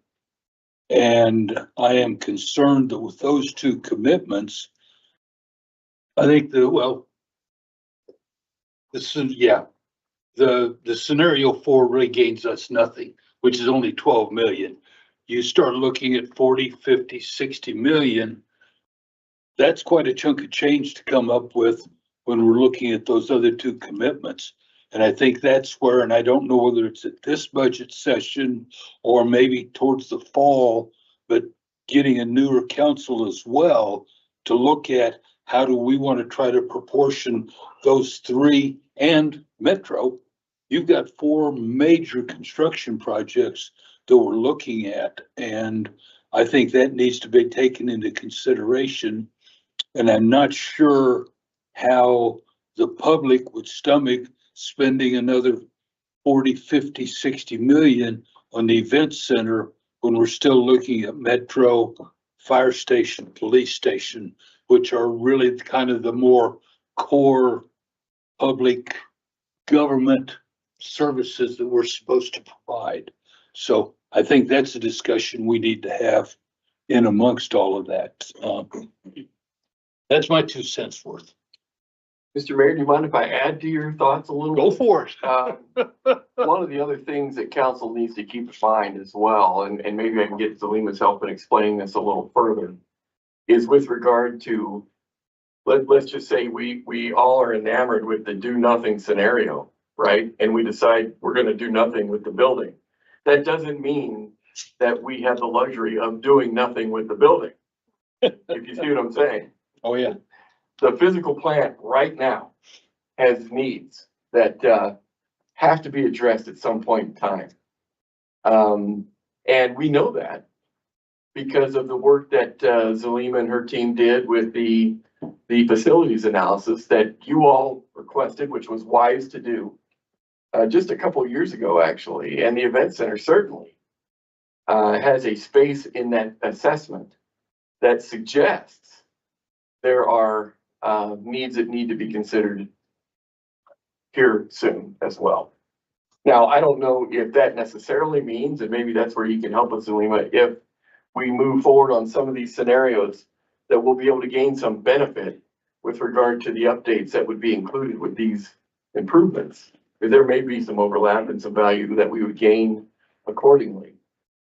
Speaker 2: And I am concerned that with those two commitments, I think that, well, the scenario 4 really gains us nothing, which is only 12 million. You start looking at 40, 50, 60 million. That's quite a chunk of change to come up with when we're looking at those other two commitments. And I think that's where, and I don't know whether it's at this budget session or maybe towards the fall, but getting a newer council as well to look at how do we want to try to proportion those three and Metro. You've got 4 major construction projects that we're looking at, and I think that needs to be taken into consideration. And I'm not sure how the public would stomach spending another 40, 50, 60 million on the event center when we're still looking at Metro, fire station, police station, which are really kind of the more core public government services that we're supposed to provide. So I think that's a discussion we need to have in amongst all of that. That's my 2 cents worth.
Speaker 4: Mr. Mayor, do you mind if I add to your thoughts a little?
Speaker 2: Go for it.
Speaker 4: One of the other things that council needs to keep in mind as well, and maybe I can get Zulema's help in explaining this a little further, is with regard to, let's just say we all are enamored with the do nothing scenario, right? And we decide we're going to do nothing with the building. That doesn't mean that we have the luxury of doing nothing with the building. If you see what I'm saying.
Speaker 2: Oh, yeah.
Speaker 4: The physical plant right now has needs that have to be addressed at some point in time. And we know that because of the work that Zalima and her team did with the facilities analysis that you all requested, which was wise to do just a couple of years ago, actually. And the event center certainly has a space in that assessment that suggests there are needs that need to be considered here soon as well. Now, I don't know if that necessarily means, and maybe that's where you can help us, Zalima, if we move forward on some of these scenarios, that we'll be able to gain some benefit with regard to the updates that would be included with these improvements. Because there may be some overlap and some value that we would gain accordingly.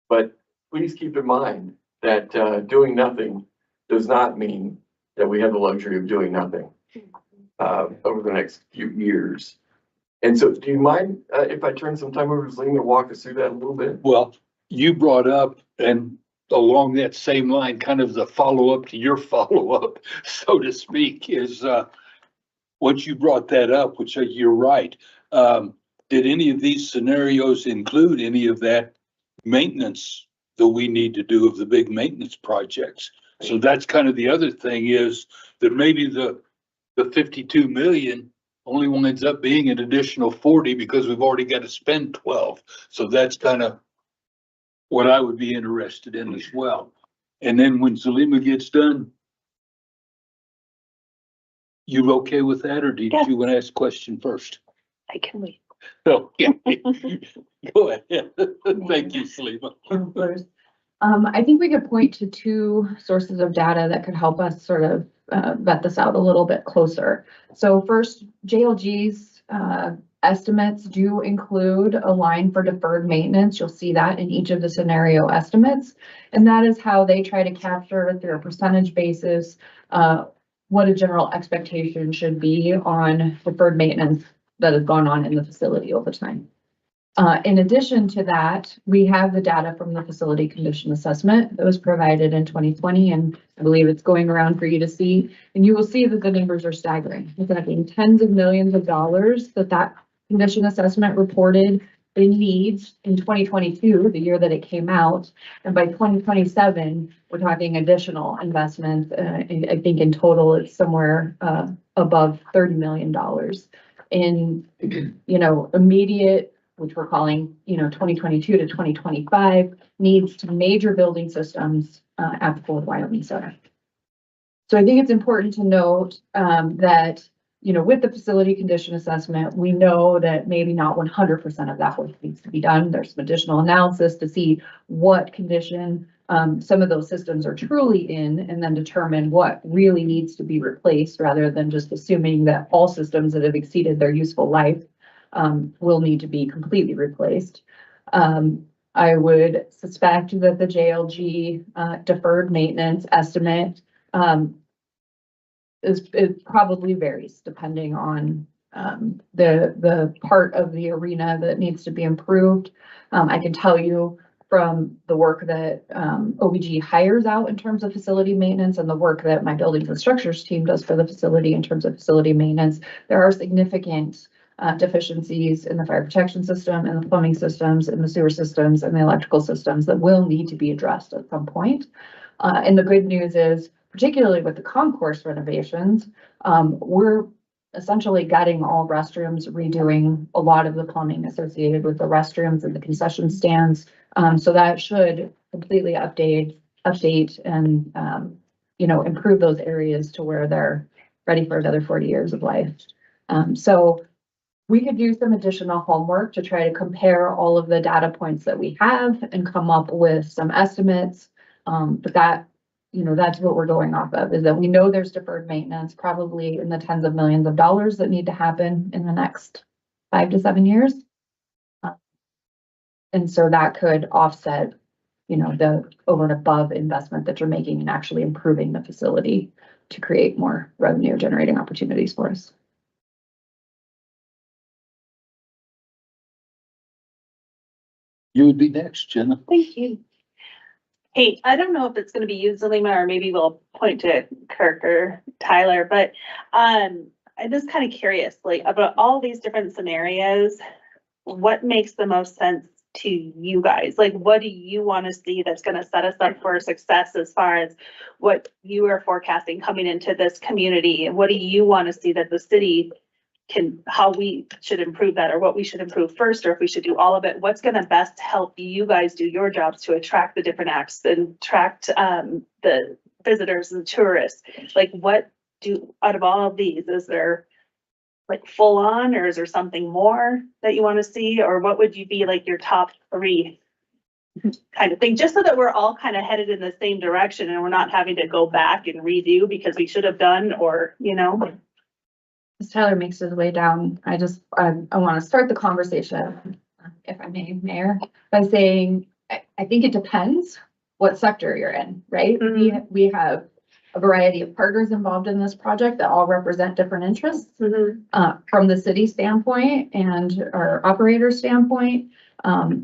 Speaker 4: But please keep in mind that doing nothing does not mean that we have the luxury of doing nothing over the next few years. And so do you mind if I turn some time over to Zalima to walk us through that a little bit?
Speaker 2: Well, you brought up, and along that same line, kind of the follow-up to your follow-up, so to speak, is once you brought that up, which you're right. Did any of these scenarios include any of that maintenance that we need to do of the big maintenance projects? So that's kind of the other thing, is that maybe the 52 million only winds up being an additional 40 because we've already got to spend 12. So that's kind of what I would be interested in as well. And then when Zalima gets done, you okay with that, or did
Speaker 3: Yeah.
Speaker 2: you want to ask a question first?
Speaker 3: I can wait.
Speaker 2: No. Go ahead. Thank you, Zalima.
Speaker 5: Counselors. I think we could point to two sources of data that could help us sort of vet this out a little bit closer. So first, JLG's estimates do include a line for deferred maintenance. You'll see that in each of the scenario estimates. And that is how they try to capture through a percentage basis what a general expectation should be on deferred maintenance that has gone on in the facility over time. In addition to that, we have the data from the facility condition assessment that was provided in 2020, and I believe it's going around for you to see. And you will see that the numbers are staggering. We're talking tens of millions of dollars that condition assessment reported in needs in 2022, the year that it came out. And by 2027, we're talking additional investment. I think in total, it's somewhere above $30 million in, immediate, which we're calling, 2022 to 2025, needs to major building systems at the Fort Wyoming Center. So I think it's important to note that, with the facility condition assessment, we know that maybe not 100% of that work needs to be done. There's some additional analysis to see what condition some of those systems are truly in, and then determine what really needs to be replaced, rather than just assuming that all systems that have exceeded their useful life will need to be completely replaced. I would suspect that the JLG deferred maintenance estimate it probably varies depending on the part of the arena that needs to be improved. I can tell you from the work that OBG hires out in terms of facility maintenance and the work that my buildings and structures team does for the facility in terms of facility maintenance, there are significant deficiencies in the fire protection system and the plumbing systems and the sewer systems and the electrical systems that will need to be addressed at some point. And the good news is, particularly with the concourse renovations, we're essentially gutting all restrooms, redoing a lot of the plumbing associated with the restrooms and the concession stands. So that should completely update and, improve those areas to where they're ready for another 40 years of life. So we could do some additional homework to try to compare all of the data points that we have and come up with some estimates. But that's what we're going off of, is that we know there's deferred maintenance, probably in the tens of millions of dollars that need to happen in the next 5 to 7 years. And so that could offset, the over and above investment that you're making in actually improving the facility to create more revenue generating opportunities for us.
Speaker 2: You would be next, Jenna.
Speaker 9: Thank you. Hey, I don't know if it's gonna be you, Zelima, or maybe we'll point to Kirk or Tyler, but I'm just kind of curious, like about all these different scenarios, what makes the most sense to you guys? Like, what do you want to see that's gonna set us up for success as far as what you are forecasting coming into this community? And what do you want to see that the city can, how we should improve that, or what we should improve first, or if we should do all of it? What's gonna best help you guys do your jobs to attract the different acts and attract the visitors and tourists? Like, what do, out of all of these, is there like full on, or is there something more that you want to see? Or what would you be like your top three kind of thing, just so that we're all kind of headed in the same direction and we're not having to go back and redo because we should have done, or, you know?
Speaker 5: As Tyler makes his way down, I want to start the conversation, if I may, Mayor, by saying, I think it depends what sector you're in, right? We have a variety of partners involved in this project that all represent different interests. From the city standpoint and our operator standpoint,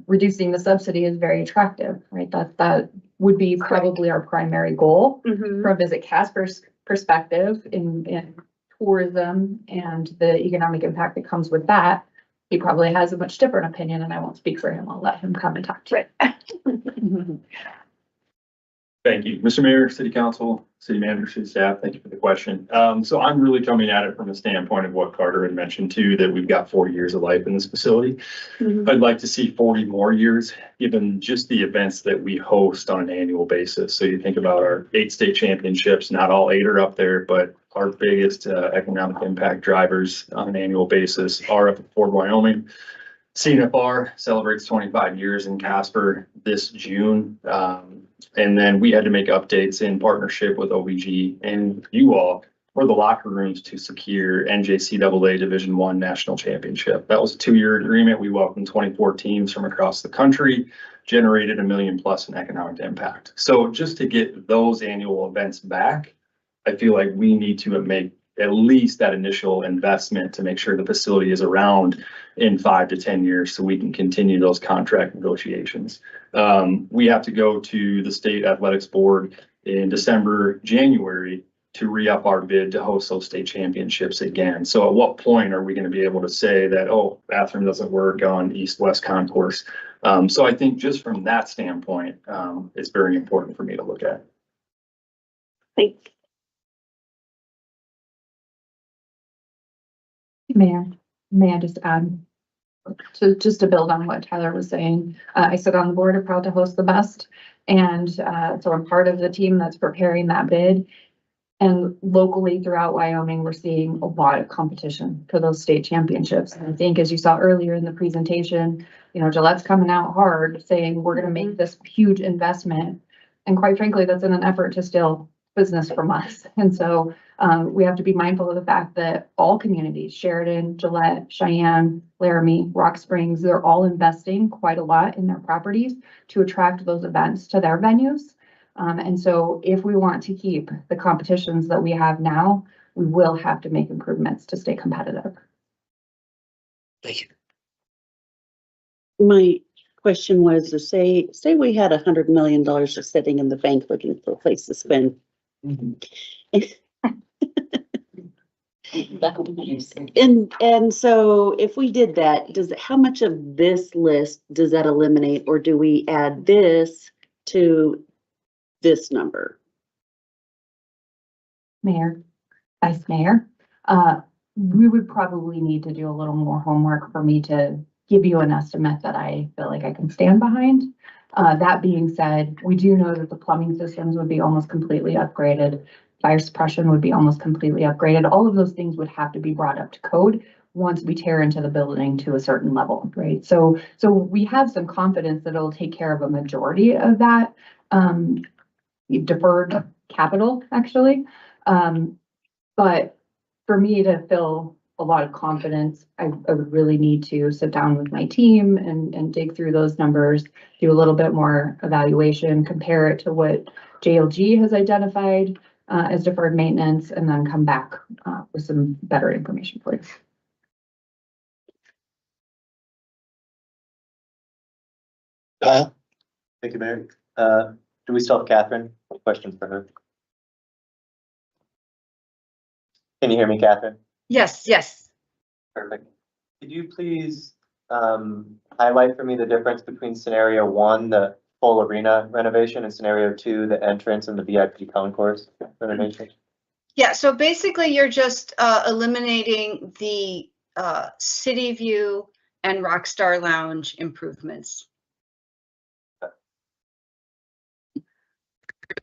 Speaker 5: reducing the subsidy is very attractive, right? That would be probably our primary goal. From Visit Casper's perspective in tourism and the economic impact that comes with that, he probably has a much different opinion, and I won't speak for him. I'll let him come and talk to you.
Speaker 10: Thank you, Mr. Mayor, City Council, City Manager, City Staff. Thank you for the question. So I'm really coming at it from the standpoint of what Carter had mentioned too, that we've got 40 years of life in this facility. I'd like to see 40 more years, given just the events that we host on an annual basis. So you think about our 8 state championships, not all 8 are up there, but our biggest economic impact drivers on an annual basis are up at Fort Wyoming. CNFR celebrates 25 years in Casper this June. And then we had to make updates in partnership with OVG and you all for the locker rooms to secure NJCAA Division I National Championship. That was a 2-year agreement. We welcomed 24 teams from across the country, generated $1 million+ in economic impact. So just to get those annual events back, I feel like we need to make at least that initial investment to make sure the facility is around in 5 to 10 years so we can continue those contract negotiations. We have to go to the state athletics board in December, January to re-up our bid to host those state championships again. So at what point are we going to be able to say that, oh, bathroom doesn't work on east-west concourse? So I think just from that standpoint, it's very important for me to look at.
Speaker 9: Thanks.
Speaker 5: Mayor, may I just add, to build on what Tyler was saying, I sit on the board of Proud to Host the Best. And so I'm part of the team that's preparing that bid. And locally throughout Wyoming, we're seeing a lot of competition for those state championships. And I think as you saw earlier in the presentation, you know, Gillette's coming out hard saying we're going to make this huge investment. And quite frankly, that's in an effort to steal business from us. And so we have to be mindful of the fact that all communities, Sheridan, Gillette, Cheyenne, Laramie, Rock Springs, they're all investing quite a lot in their properties to attract those events to their venues. And so if we want to keep the competitions that we have now, we will have to make improvements to stay competitive.
Speaker 2: Thank you.
Speaker 3: My question was to say we had $100 million just sitting in the bank looking for a place to spend. And so if we did that, how much of this list does that eliminate, or do we add this to this number?
Speaker 5: Mayor, Vice Mayor, we would probably need to do a little more homework for me to give you an estimate that I feel like I can stand behind. That being said, we do know that the plumbing systems would be almost completely upgraded. Fire suppression would be almost completely upgraded. All of those things would have to be brought up to code once we tear into the building to a certain level, right? So we have some confidence that it'll take care of a majority of that deferred capital, actually. But for me to feel a lot of confidence, I would really need to sit down with my team and dig through those numbers, do a little bit more evaluation, compare it to what JLG has identified as deferred maintenance, and then come back with some better information for you.
Speaker 2: Kyle?
Speaker 7: Thank you, Mayor. Do we still have Catherine? Question for her. Can you hear me, Catherine?
Speaker 6: Yes, yes.
Speaker 7: Perfect. Could you please highlight for me the difference between scenario one, the full arena renovation, and scenario two, the entrance and the VIP concourse renovation?
Speaker 6: Yeah, so basically you're just eliminating the city view and Rockstar Lounge improvements.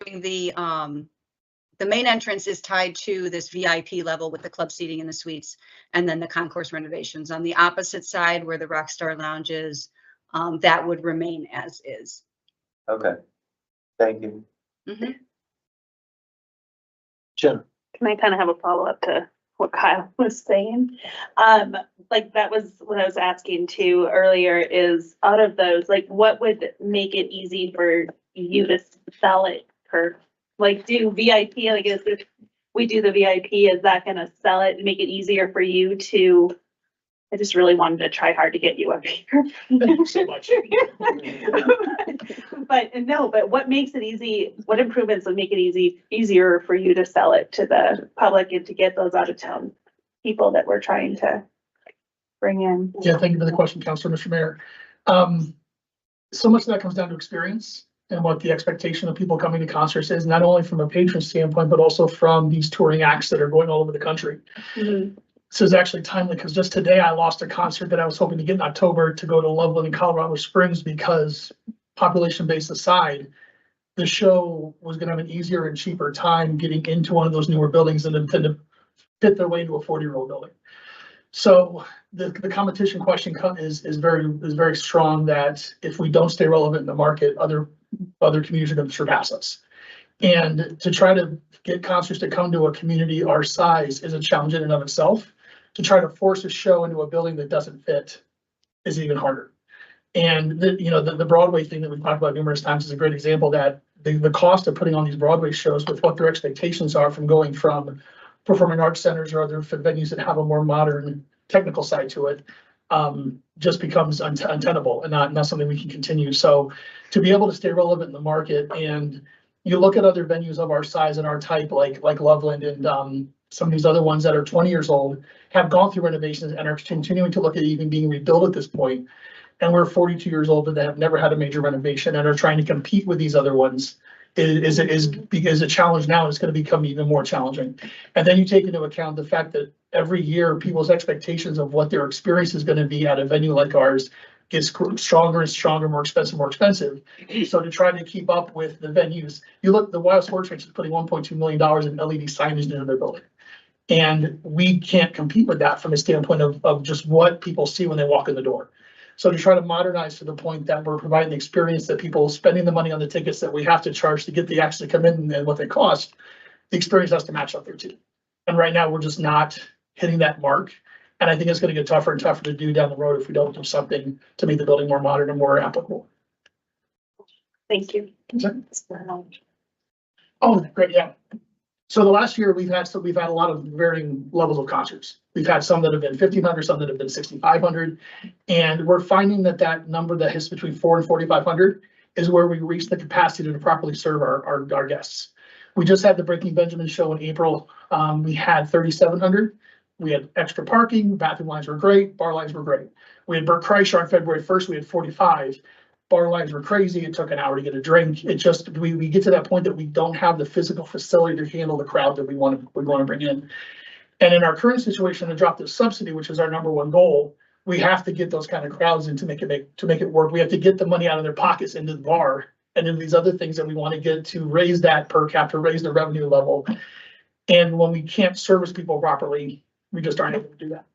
Speaker 6: The main entrance is tied to this VIP level with the club seating and the suites, and then the concourse renovations. On the opposite side where the Rockstar Lounge is, that would remain as is.
Speaker 7: Okay, thank you.
Speaker 6: Mhm.
Speaker 2: Jen?
Speaker 9: Can I kind of have a follow-up to what Kyle was saying? Like that was what I was asking too earlier is out of those, like what would make it easy for you to sell it for, like do VIP, like if we do the VIP, is that gonna sell it and make it easier for you to? I just really wanted to try hard to get you up here.
Speaker 11: Thank you so much.
Speaker 9: But what makes it easy? What improvements would make it easier for you to sell it to the public and to get those out of town people that we're trying to bring in?
Speaker 11: Yeah, thank you for the question, Councilor, Mr. Mayor. So much of that comes down to experience and what the expectation of people coming to concerts is, not only from a patron standpoint, but also from these touring acts that are going all over the country.
Speaker 9: Mhm.
Speaker 11: This is actually timely because just today I lost a concert that I was hoping to get in October to go to Loveland in Colorado Springs because population base aside, the show was gonna have an easier and cheaper time getting into one of those newer buildings than to fit their way into a 40-year-old building. So the competition question is very strong that if we don't stay relevant in the market, other communities are gonna surpass us. And to try to get concerts to come to a community our size is a challenge in and of itself. To try to force a show into a building that doesn't fit is even harder. And the Broadway thing that we've talked about numerous times is a great example that the cost of putting on these Broadway shows with what their expectations are from going from performing arts centers or other venues that have a more modern technical side to it, just becomes untenable and not something we can continue. So to be able to stay relevant in the market, and you look at other venues of our size and our type, like Loveland and some of these other ones that are 20 years old, have gone through renovations and are continuing to look at even being rebuilt at this point. And we're 42 years old and have never had a major renovation and are trying to compete with these other ones is a challenge now, and it's going to become even more challenging. And then you take into account the fact that every year people's expectations of what their experience is going to be at a venue like ours gets stronger and stronger, more expensive. So to try to keep up with the venues, you look, the Wild Sports Ranch is putting $1.2 million in LED signage into their building. And we can't compete with that from a standpoint of just what people see when they walk in the door. So to try to modernize to the point that we're providing the experience that people spending the money on the tickets that we have to charge to get the acts to come in and what they cost, the experience has to match up there too. And right now we're just not hitting that mark. And I think it's going to get tougher and tougher to do down the road if we don't do something to make the building more modern and more applicable.
Speaker 9: Thank you.
Speaker 11: Oh, great, yeah. So the last year we've had a lot of varying levels of concerts. We've had some that have been 1,500, some that have been 6,500. And we're finding that number that hits between 400 and 4,500 is where we reach the capacity to properly serve our guests. We just had the Breaking Benjamin show in April. We had 3,700. We had extra parking, bathroom lines were great, bar lines were great. We had Bert Kreischer on February 1st, we had 45. Bar lines were crazy. It took an hour to get a drink. It just, we get to that point that we don't have the physical facility to handle the crowd that we want to bring in. And in our current situation, to drop this subsidy, which is our number one goal, we have to get those kind of crowds in to make it work. We have to get the money out of their pockets into the bar and then these other things that we want to get to raise that per capita, raise the revenue level. And when we can't service people properly, we just aren't able to do that.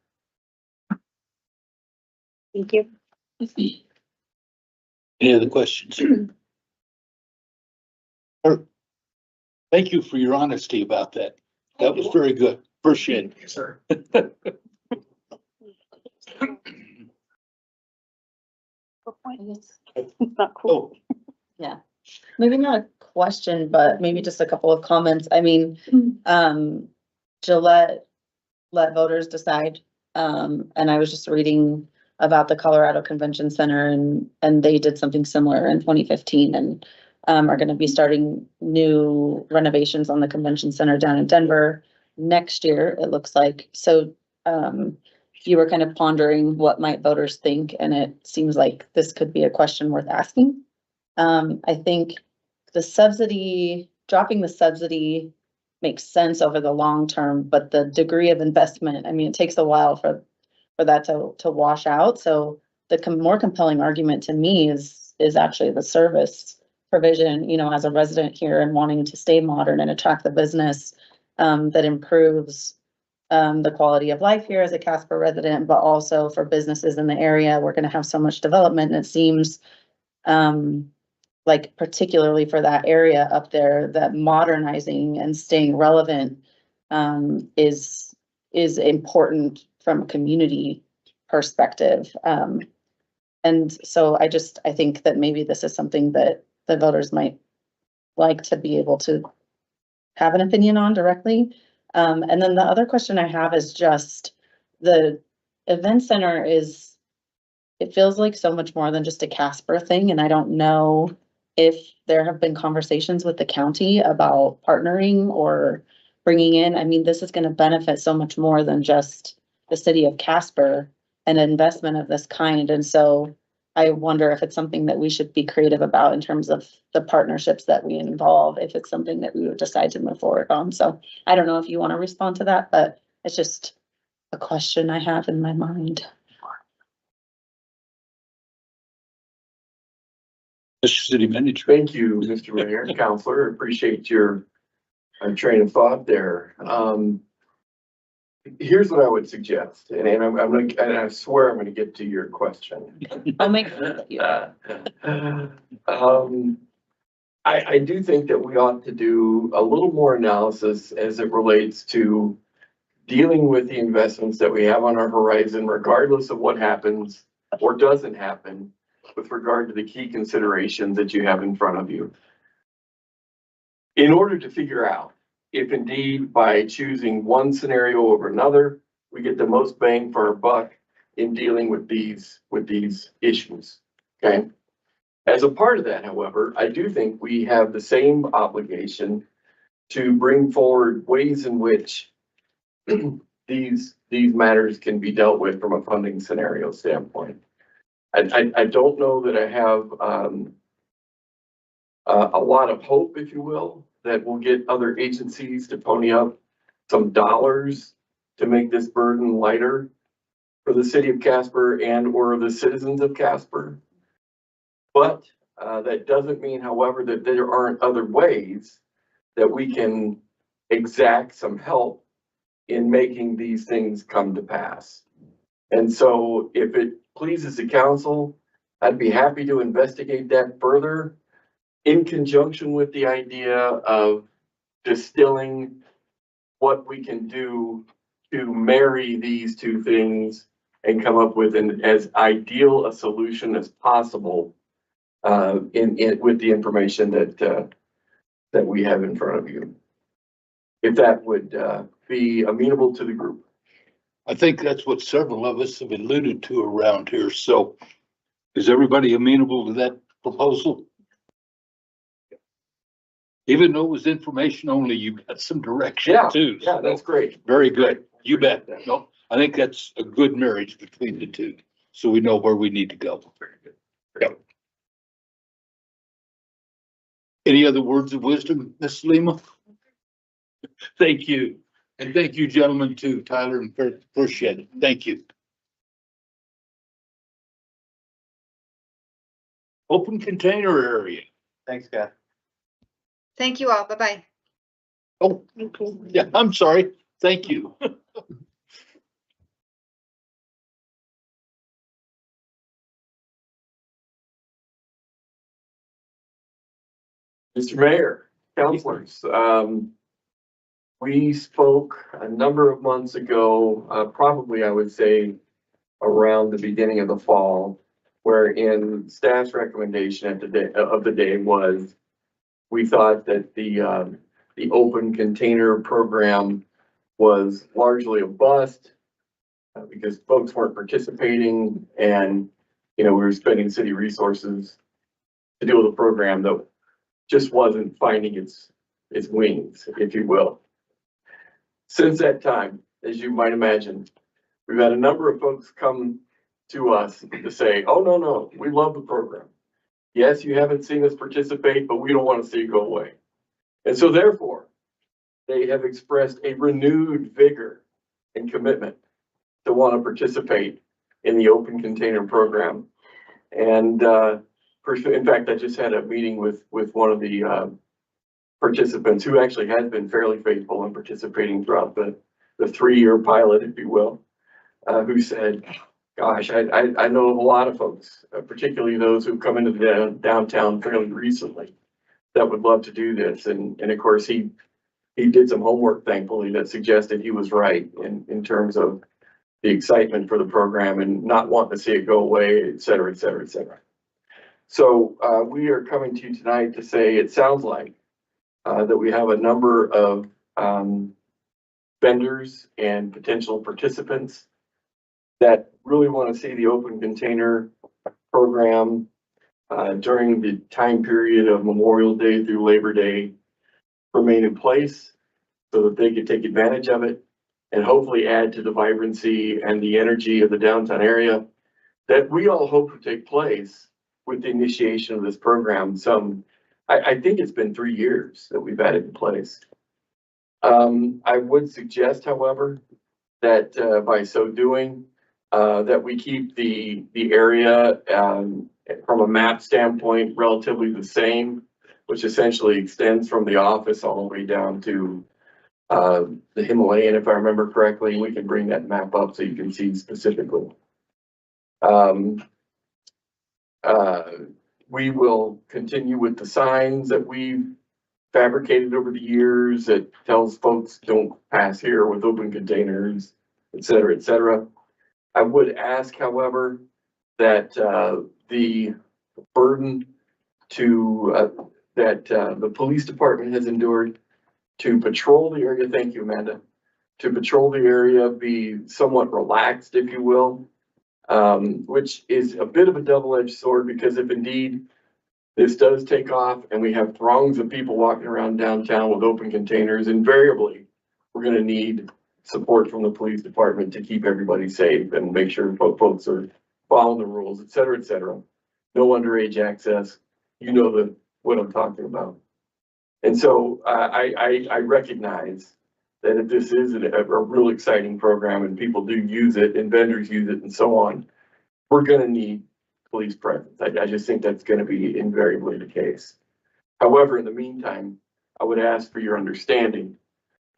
Speaker 9: Thank you.
Speaker 2: Any other questions? Thank you for your honesty about that. That was very good. Appreciate it.
Speaker 11: Yes, sir.
Speaker 9: Not cool.
Speaker 2: Oh,
Speaker 12: Yeah, maybe not a question, but maybe just a couple of comments. I mean, Gillette let voters decide. And I was just reading about the Colorado Convention Center, and they did something similar in 2015 and are gonna be starting new renovations on the convention center down in Denver next year, it looks like. So you were kind of pondering what might voters think, and it seems like this could be a question worth asking. I think dropping the subsidy makes sense over the long term, but the degree of investment, I mean, it takes a while for that to wash out. So the more compelling argument to me is actually the service provision, you know, as a resident here and wanting to stay modern and attract the business that improves the quality of life here as a Casper resident, but also for businesses in the area. We're going to have so much development, and it seems like particularly for that area up there, that modernizing and staying relevant is important from a community perspective. And so I think that maybe this is something that the voters might like to be able to have an opinion on directly. And then the other question I have is just the event center it feels like so much more than just a Casper thing. And I don't know if there have been conversations with the county about partnering or bringing in, I mean, this is going to benefit so much more than just the city of Casper, an investment of this kind. And so I wonder if it's something that we should be creative about in terms of the partnerships that we involve, if it's something that we would decide to move forward on. So I don't know if you want to respond to that, but it's just a question I have in my mind.
Speaker 2: Mr. City Manager.
Speaker 4: Thank you, Mr. Mayor and Counselor. Appreciate your train of thought there. Here's what I would suggest, and I swear I'm gonna get to your question.
Speaker 12: I'll make sure that you.
Speaker 4: I do think that we ought to do a little more analysis as it relates to dealing with the investments that we have on our horizon, regardless of what happens or doesn't happen with regard to the key considerations that you have in front of you. In order to figure out if indeed by choosing one scenario over another, we get the most bang for our buck in dealing with these issues, okay? As a part of that, however, I do think we have the same obligation to bring forward ways in which these matters can be dealt with from a funding scenario standpoint. I don't know that I have a lot of hope, if you will, that we'll get other agencies to pony up some dollars to make this burden lighter for the city of Casper and or the citizens of Casper. But that doesn't mean, however, that there aren't other ways that we can exact some help in making these things come to pass. And so if it pleases the council, I'd be happy to investigate that further in conjunction with the idea of distilling what we can do to marry these two things and come up with as ideal a solution as possible with the information that we have in front of you. If that would be amenable to the group.
Speaker 2: I think that's what several of us have alluded to around here. So is everybody amenable to that proposal? Even though it was information only, you got some direction
Speaker 4: Yeah,
Speaker 2: too.
Speaker 4: yeah, that's great.
Speaker 2: Very good. You bet. No, I think that's a good marriage between the two. So we know where we need to go.
Speaker 4: Very good.
Speaker 2: Yep. Any other words of wisdom, Ms. Lima? Thank you. And thank you, gentlemen, too, Tyler and Kurt. Appreciate it. Thank you. Open container area.
Speaker 7: Thanks, Kath.
Speaker 6: Thank you all. Bye-bye.
Speaker 2: Oh, yeah, I'm sorry. Thank you.
Speaker 4: Mr. Mayor, councilors, we spoke a number of months ago, probably I would say around the beginning of the fall, wherein staff's recommendation at the day was we thought that the open container program was largely a bust. because folks weren't participating and, we were spending city resources to deal with a program that just wasn't finding its wings, if you will. Since that time, as you might imagine, we've had a number of folks come to us to say, oh, no, we love the program. Yes, you haven't seen us participate, but we don't want to see it go away. And so therefore, they have expressed a renewed vigor and commitment to want to participate in the open container program. And in fact, I just had a meeting with one of the participants who actually has been fairly faithful in participating throughout the 3-year pilot, if you will, who said, gosh, I know of a lot of folks, particularly those who've come into the downtown fairly recently, that would love to do this. And of course, he did some homework, thankfully, that suggested he was right in terms of the excitement for the program and not wanting to see it go away, et cetera, et cetera, et cetera. So we are coming to you tonight to say it sounds like that we have a number of vendors and potential participants that really want to see the open container program during the time period of Memorial Day through Labor Day remain in place so that they can take advantage of it and hopefully add to the vibrancy and the energy of the downtown area that we all hope to take place with the initiation of this program. I think it's been 3 years that we've had it in place. I would suggest, however, that by so doing, that we keep the area from a map standpoint relatively the same, which essentially extends from the office all the way down to the Himalayan, if I remember correctly. We can bring that map up so you can see specifically. We will continue with the signs that we've fabricated over the years that tells folks don't pass here with open containers, et cetera, et cetera. I would ask, however, that the burden that the police department has endured to patrol the area, thank you, Amanda, to patrol the area be somewhat relaxed, if you will, which is a bit of a double-edged sword, because if indeed this does take off and we have throngs of people walking around downtown with open containers, invariably, we're going to need support from the police department to keep everybody safe and make sure folks are following the rules, et cetera, et cetera. No underage access. You know what I'm talking about. And so I recognize that if this is a real exciting program and people do use it and vendors use it and so on, we're going to need police presence. I just think that's going to be invariably the case. However, in the meantime, I would ask for your understanding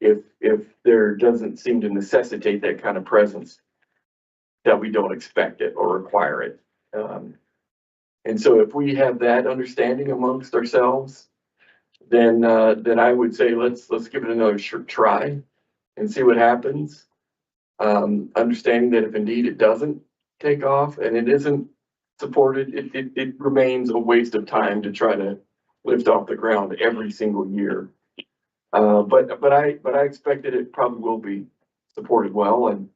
Speaker 4: if there doesn't seem to necessitate that kind of presence, that we don't expect it or require it. And so if we have that understanding amongst ourselves, then I would say let's give it another try and see what happens. Understanding that if indeed it doesn't take off and it isn't supported, it remains a waste of time to try to lift off the ground every single year. But I expect that it probably will be supported well and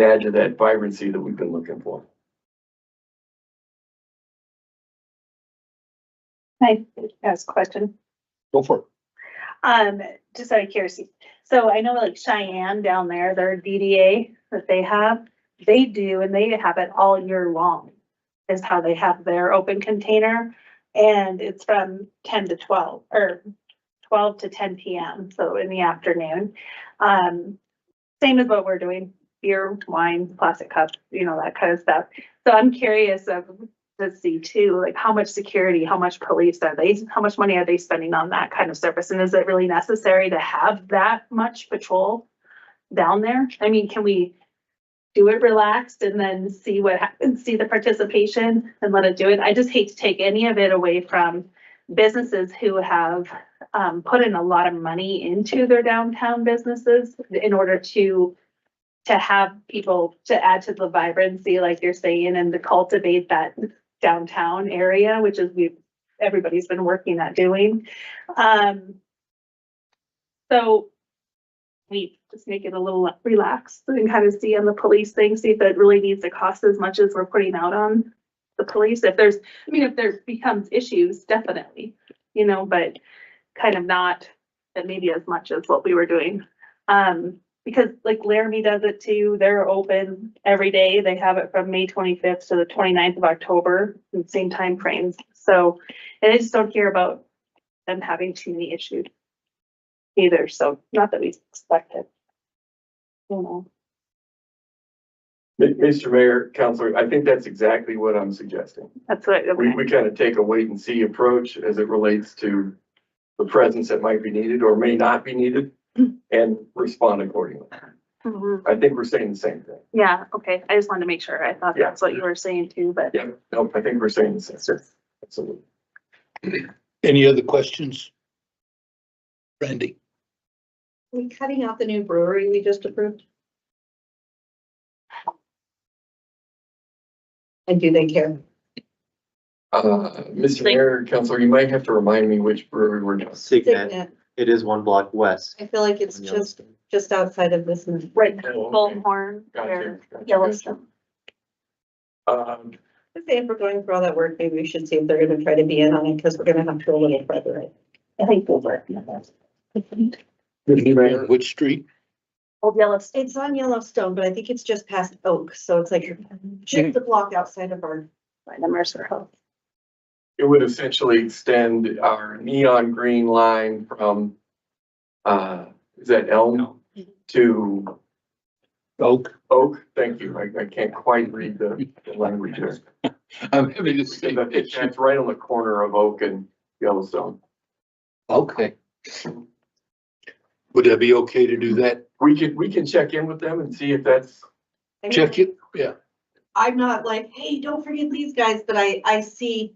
Speaker 4: add to that vibrancy that we've been looking for.
Speaker 9: I ask a question.
Speaker 2: Go for it.
Speaker 9: Just out of curiosity. So I know like Cheyenne down there, their DDA that they have, they do, and they have it all year long is how they have their open container. And it's from 10 to 12 or 12 to 10 p.m. So in the afternoon. Same as what we're doing, beer, wine, plastic cups, that kind of stuff. So I'm curious to see too, like how much security, how much police how much money are they spending on that kind of service? And is it really necessary to have that much patrol down there? I mean, can we do it relaxed and then see what happens, see the participation and let it do it? I just hate to take any of it away from businesses who have put in a lot of money into their downtown businesses in order to have people to add to the vibrancy, like you're saying, and to cultivate that downtown area, which is everybody's been working at doing. So we just make it a little relaxed and kind of see on the police thing, see if it really needs to cost as much as we're putting out on the police. If there's, I mean, if there becomes issues, definitely, you know, but kind of not that maybe as much as what we were doing. Because like Laramie does it too. They're open every day. They have it from May 25th to the 29th of October, in the same time frames. So, and I just don't hear about them having too many issues either. So not that we expect it. You know.
Speaker 4: Mr. Mayor, Counselor, I think that's exactly what I'm suggesting.
Speaker 9: That's what,
Speaker 4: We kind of take a wait and see approach as it relates to the presence that might be needed or may not be needed and respond accordingly.
Speaker 9: Mhm.
Speaker 4: I think we're saying the same thing.
Speaker 9: Yeah, okay. I just wanted to make sure. I thought
Speaker 4: Yeah.
Speaker 9: that's what you were saying too, but.
Speaker 4: Yeah, no, I think we're saying the same thing. Absolutely.
Speaker 2: Any other questions? Randy?
Speaker 13: We cutting out the new brewery we just approved? And do they care?
Speaker 4: Mr. Mayor, Counselor, you might have to remind me which brewery we're doing.
Speaker 7: Signet,
Speaker 13: Signet.
Speaker 7: it is one block west.
Speaker 13: I feel like it's
Speaker 7: on
Speaker 13: just
Speaker 7: Yellowstone.
Speaker 13: outside of this.
Speaker 9: Right,
Speaker 4: Oh, okay.
Speaker 9: Bullhorn
Speaker 4: Gotcha,
Speaker 9: or
Speaker 4: gotcha,
Speaker 9: Yellowstone.
Speaker 4: Um,
Speaker 13: If they ever going through all that work, maybe we should see if they're gonna try to be in on it, because we're gonna have to go a little further, right?
Speaker 9: I think we'll work.
Speaker 4: Mr. Mayor,
Speaker 2: Which street?
Speaker 9: Old Yellowstone.
Speaker 13: It's on Yellowstone, but I think it's just past Oak, so it's like just the block outside of our.
Speaker 9: By the Mercer House.
Speaker 4: it would essentially extend our neon green line from, is that Elm to
Speaker 2: Oak.
Speaker 4: Oak? Thank you. I can't quite read the language there.
Speaker 2: I'm having the same issue.
Speaker 4: It's right on the corner of Oak and Yellowstone.
Speaker 2: Okay. Would that be okay to do that?
Speaker 4: We can check in with them and see if that's,
Speaker 2: Check it? Yeah.
Speaker 13: I'm not like, hey, don't forget these guys, but I see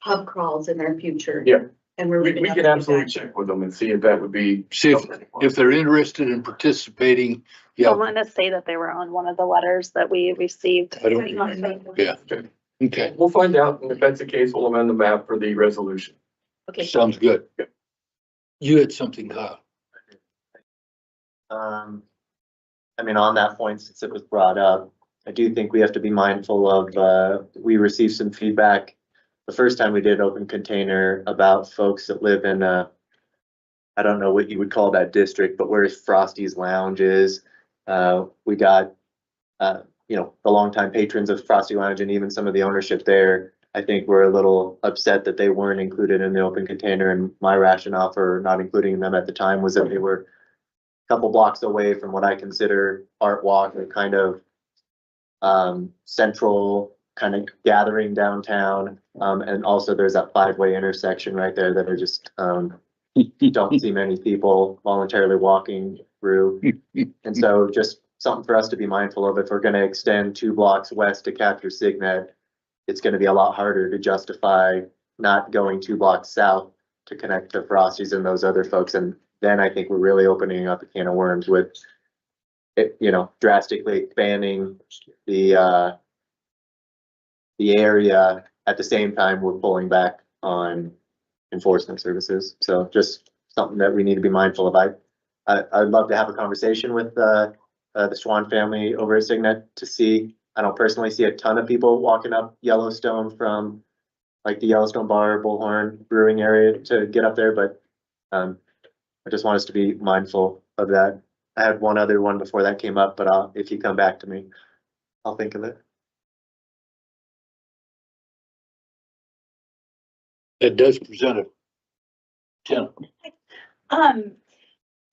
Speaker 13: pub crawls in our future.
Speaker 4: Yeah.
Speaker 13: And we're.
Speaker 4: we
Speaker 13: leaving
Speaker 4: can
Speaker 13: out
Speaker 4: absolutely
Speaker 13: that.
Speaker 4: check with them and see if that would be.
Speaker 2: See if they're interested in participating. Yeah.
Speaker 9: I want to say that they were on one of the letters that we received.
Speaker 2: I don't remember. Yeah. Okay.
Speaker 4: We'll find out, and if that's the case, we'll amend the map for the resolution.
Speaker 13: Okay.
Speaker 2: Sounds good. You had something, Kyle.
Speaker 7: I mean, on that point, since it was brought up, I do think we have to be mindful of, we received some feedback the first time we did open container about folks that live in I don't know what you would call that district, but where Frosty's Lounge is. We got, you know, the longtime patrons of Frosty Lounge and even some of the ownership there, I think were a little upset that they weren't included in the open container, and my rationale for not including them at the time was that they were a couple blocks away from what I consider Art Walk, or kind of central kind of gathering downtown. And also there's that 5-way intersection right there that are just, don't see many people voluntarily walking through. And so just something for us to be mindful of. If we're gonna extend 2 blocks west to capture Signet, it's gonna be a lot harder to justify not going 2 blocks south to connect to Frosty's and those other folks. And then I think we're really opening up a can of worms with it, you know, drastically expanding the area at the same time we're pulling back on enforcement services. So just something that we need to be mindful of. I'd love to have a conversation with the Swan family over at Signet to see. I don't personally see a ton of people walking up Yellowstone from like the Yellowstone Bar, Bullhorn Brewing area to get up there, but I just want us to be mindful of that. I had one other one before that came up, but if you come back to me, I'll think of it.
Speaker 2: It does present a challenge.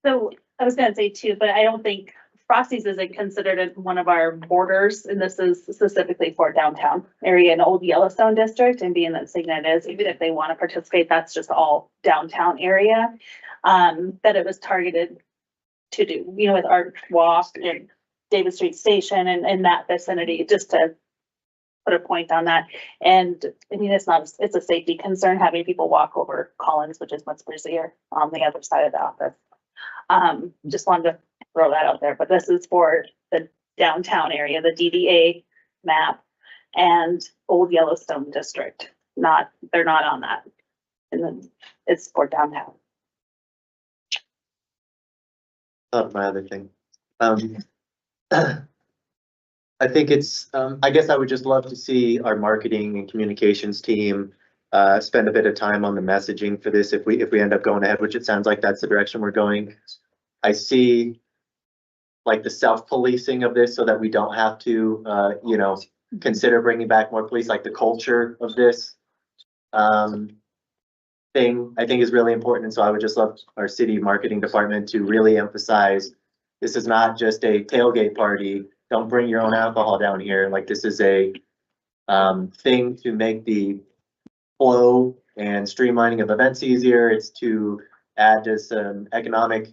Speaker 9: So I was gonna say too, but I don't think Frosty's isn't considered one of our borders, and this is specifically for downtown area in Old Yellowstone District, and being that Signet is, even if they want to participate, that's just all downtown area. That it was targeted to do, you know, with Art Walk and David Street Station and that vicinity, just to put a point on that. And I mean, it's a safety concern having people walk over Collins, which is much busier on the other side of the office. Just wanted to throw that out there, but this is for the downtown area, the DDA map and Old Yellowstone District. They're not on that. And then it's for downtown.
Speaker 7: my other thing. I think it's, I guess I would just love to see our marketing and communications team spend a bit of time on the messaging for this if we end up going ahead, which it sounds like that's the direction we're going. I see like the self-policing of this so that we don't have to, consider bringing back more police, like the culture of this thing, I think is really important. And so I would just love our city marketing department to really emphasize, this is not just a tailgate party. Don't bring your own alcohol down here. Like this is a thing to make the flow and streamlining of events easier. It's to add to some economic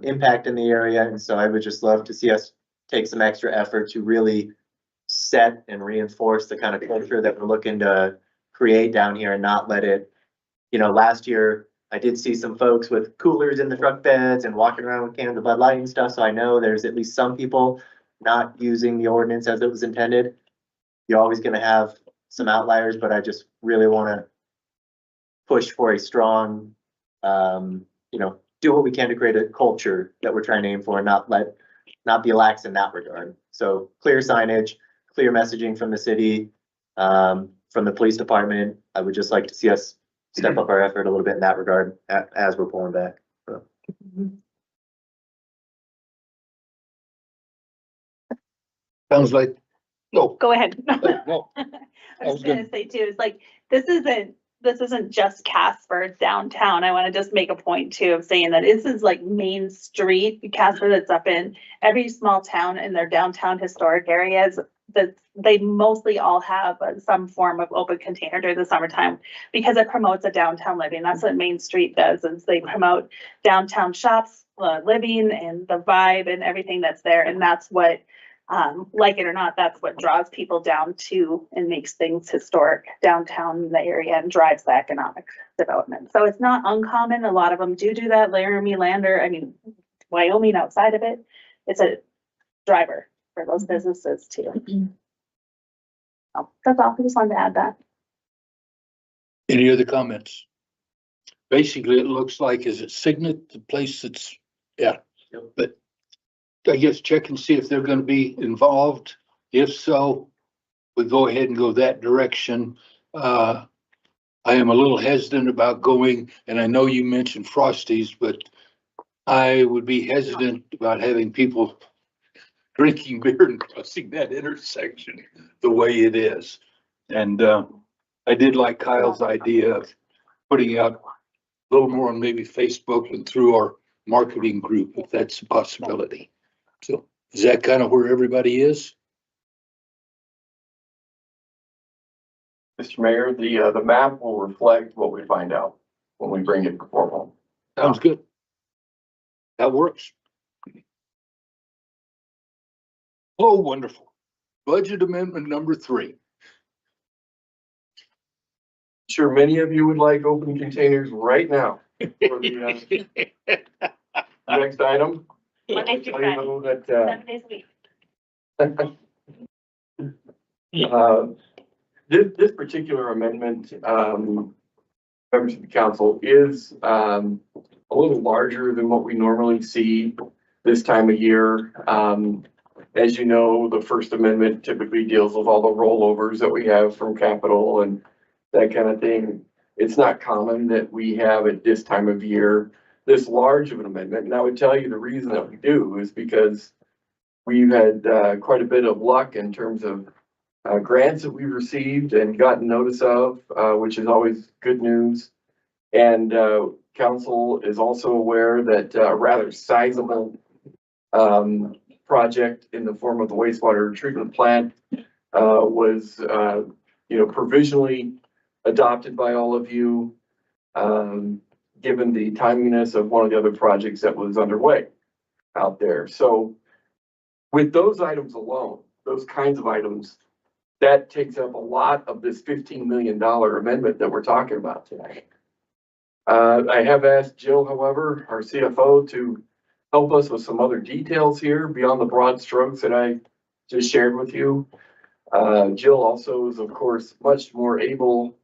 Speaker 7: impact in the area. And so I would just love to see us take some extra effort to really set and reinforce the kind of culture that we're looking to create down here and not let it, last year I did see some folks with coolers in the truck beds and walking around with cans of Bud Light and stuff. So I know there's at least some people not using the ordinance as it was intended. You're always going to have some outliers, but I just really want to push for a strong, do what we can to create a culture that we're trying to aim for and not be lax in that regard. So clear signage, clear messaging from the city, from the police department. I would just like to see us step up our effort a little bit in that regard as we're pulling back. So.
Speaker 2: Sounds like, no,
Speaker 9: Go ahead.
Speaker 2: no,
Speaker 9: I was gonna say too, it's like, this isn't just Casper downtown. I want to just make a point too of saying that this is like Main Street, Casper, that's up in every small town in their downtown historic areas. That they mostly all have some form of open container during the summertime because it promotes a downtown living. That's what Main Street does, is they promote downtown shops, living and the vibe and everything that's there. And that's what, like it or not, that's what draws people down to and makes things historic downtown in the area and drives the economic development. So it's not uncommon. A lot of them do that. Laramie, Lander, Wyoming outside of it, it's a driver for those businesses too. So that's all. I just wanted to add that.
Speaker 2: any other comments? Basically, it looks like, is it Signet, the place that's, yeah, but I guess check and see if they're gonna be involved. If so, we go ahead and go that direction. I am a little hesitant about going, and I know you mentioned Frosties, but I would be hesitant about having people drinking beer and crossing that intersection the way it is. And I did like Kyle's idea of putting out a little more on maybe Facebook and through our marketing group, if that's a possibility. So is that kind of where everybody is?
Speaker 4: Mr. Mayor, the map will reflect what we find out when we bring it before home.
Speaker 2: Sounds good. That works. Oh, wonderful. Budget amendment number 3.
Speaker 4: Sure, many of you would like open containers right now for the next item.
Speaker 9: Monday through
Speaker 4: I
Speaker 9: Friday,
Speaker 4: know that,
Speaker 9: 7 days a week.
Speaker 4: This particular amendment, members of the council, is a little larger than what we normally see this time of year. As you know, the First Amendment typically deals with all the rollovers that we have from capital and that kind of thing. It's not common that we have at this time of year this large of an amendment. And I would tell you the reason that we do is because we've had quite a bit of luck in terms of grants that we've received and gotten notice of, which is always good news. And council is also aware that a rather sizable project in the form of the wastewater treatment plant was, provisionally adopted by all of you, given the timeliness of one of the other projects that was underway out there. So with those items alone, those kinds of items, that takes up a lot of this $15 million amendment that we're talking about today. I have asked Jill, however, our CFO, to help us with some other details here beyond the broad strokes that I just shared with you. Jill also is, of course, much more able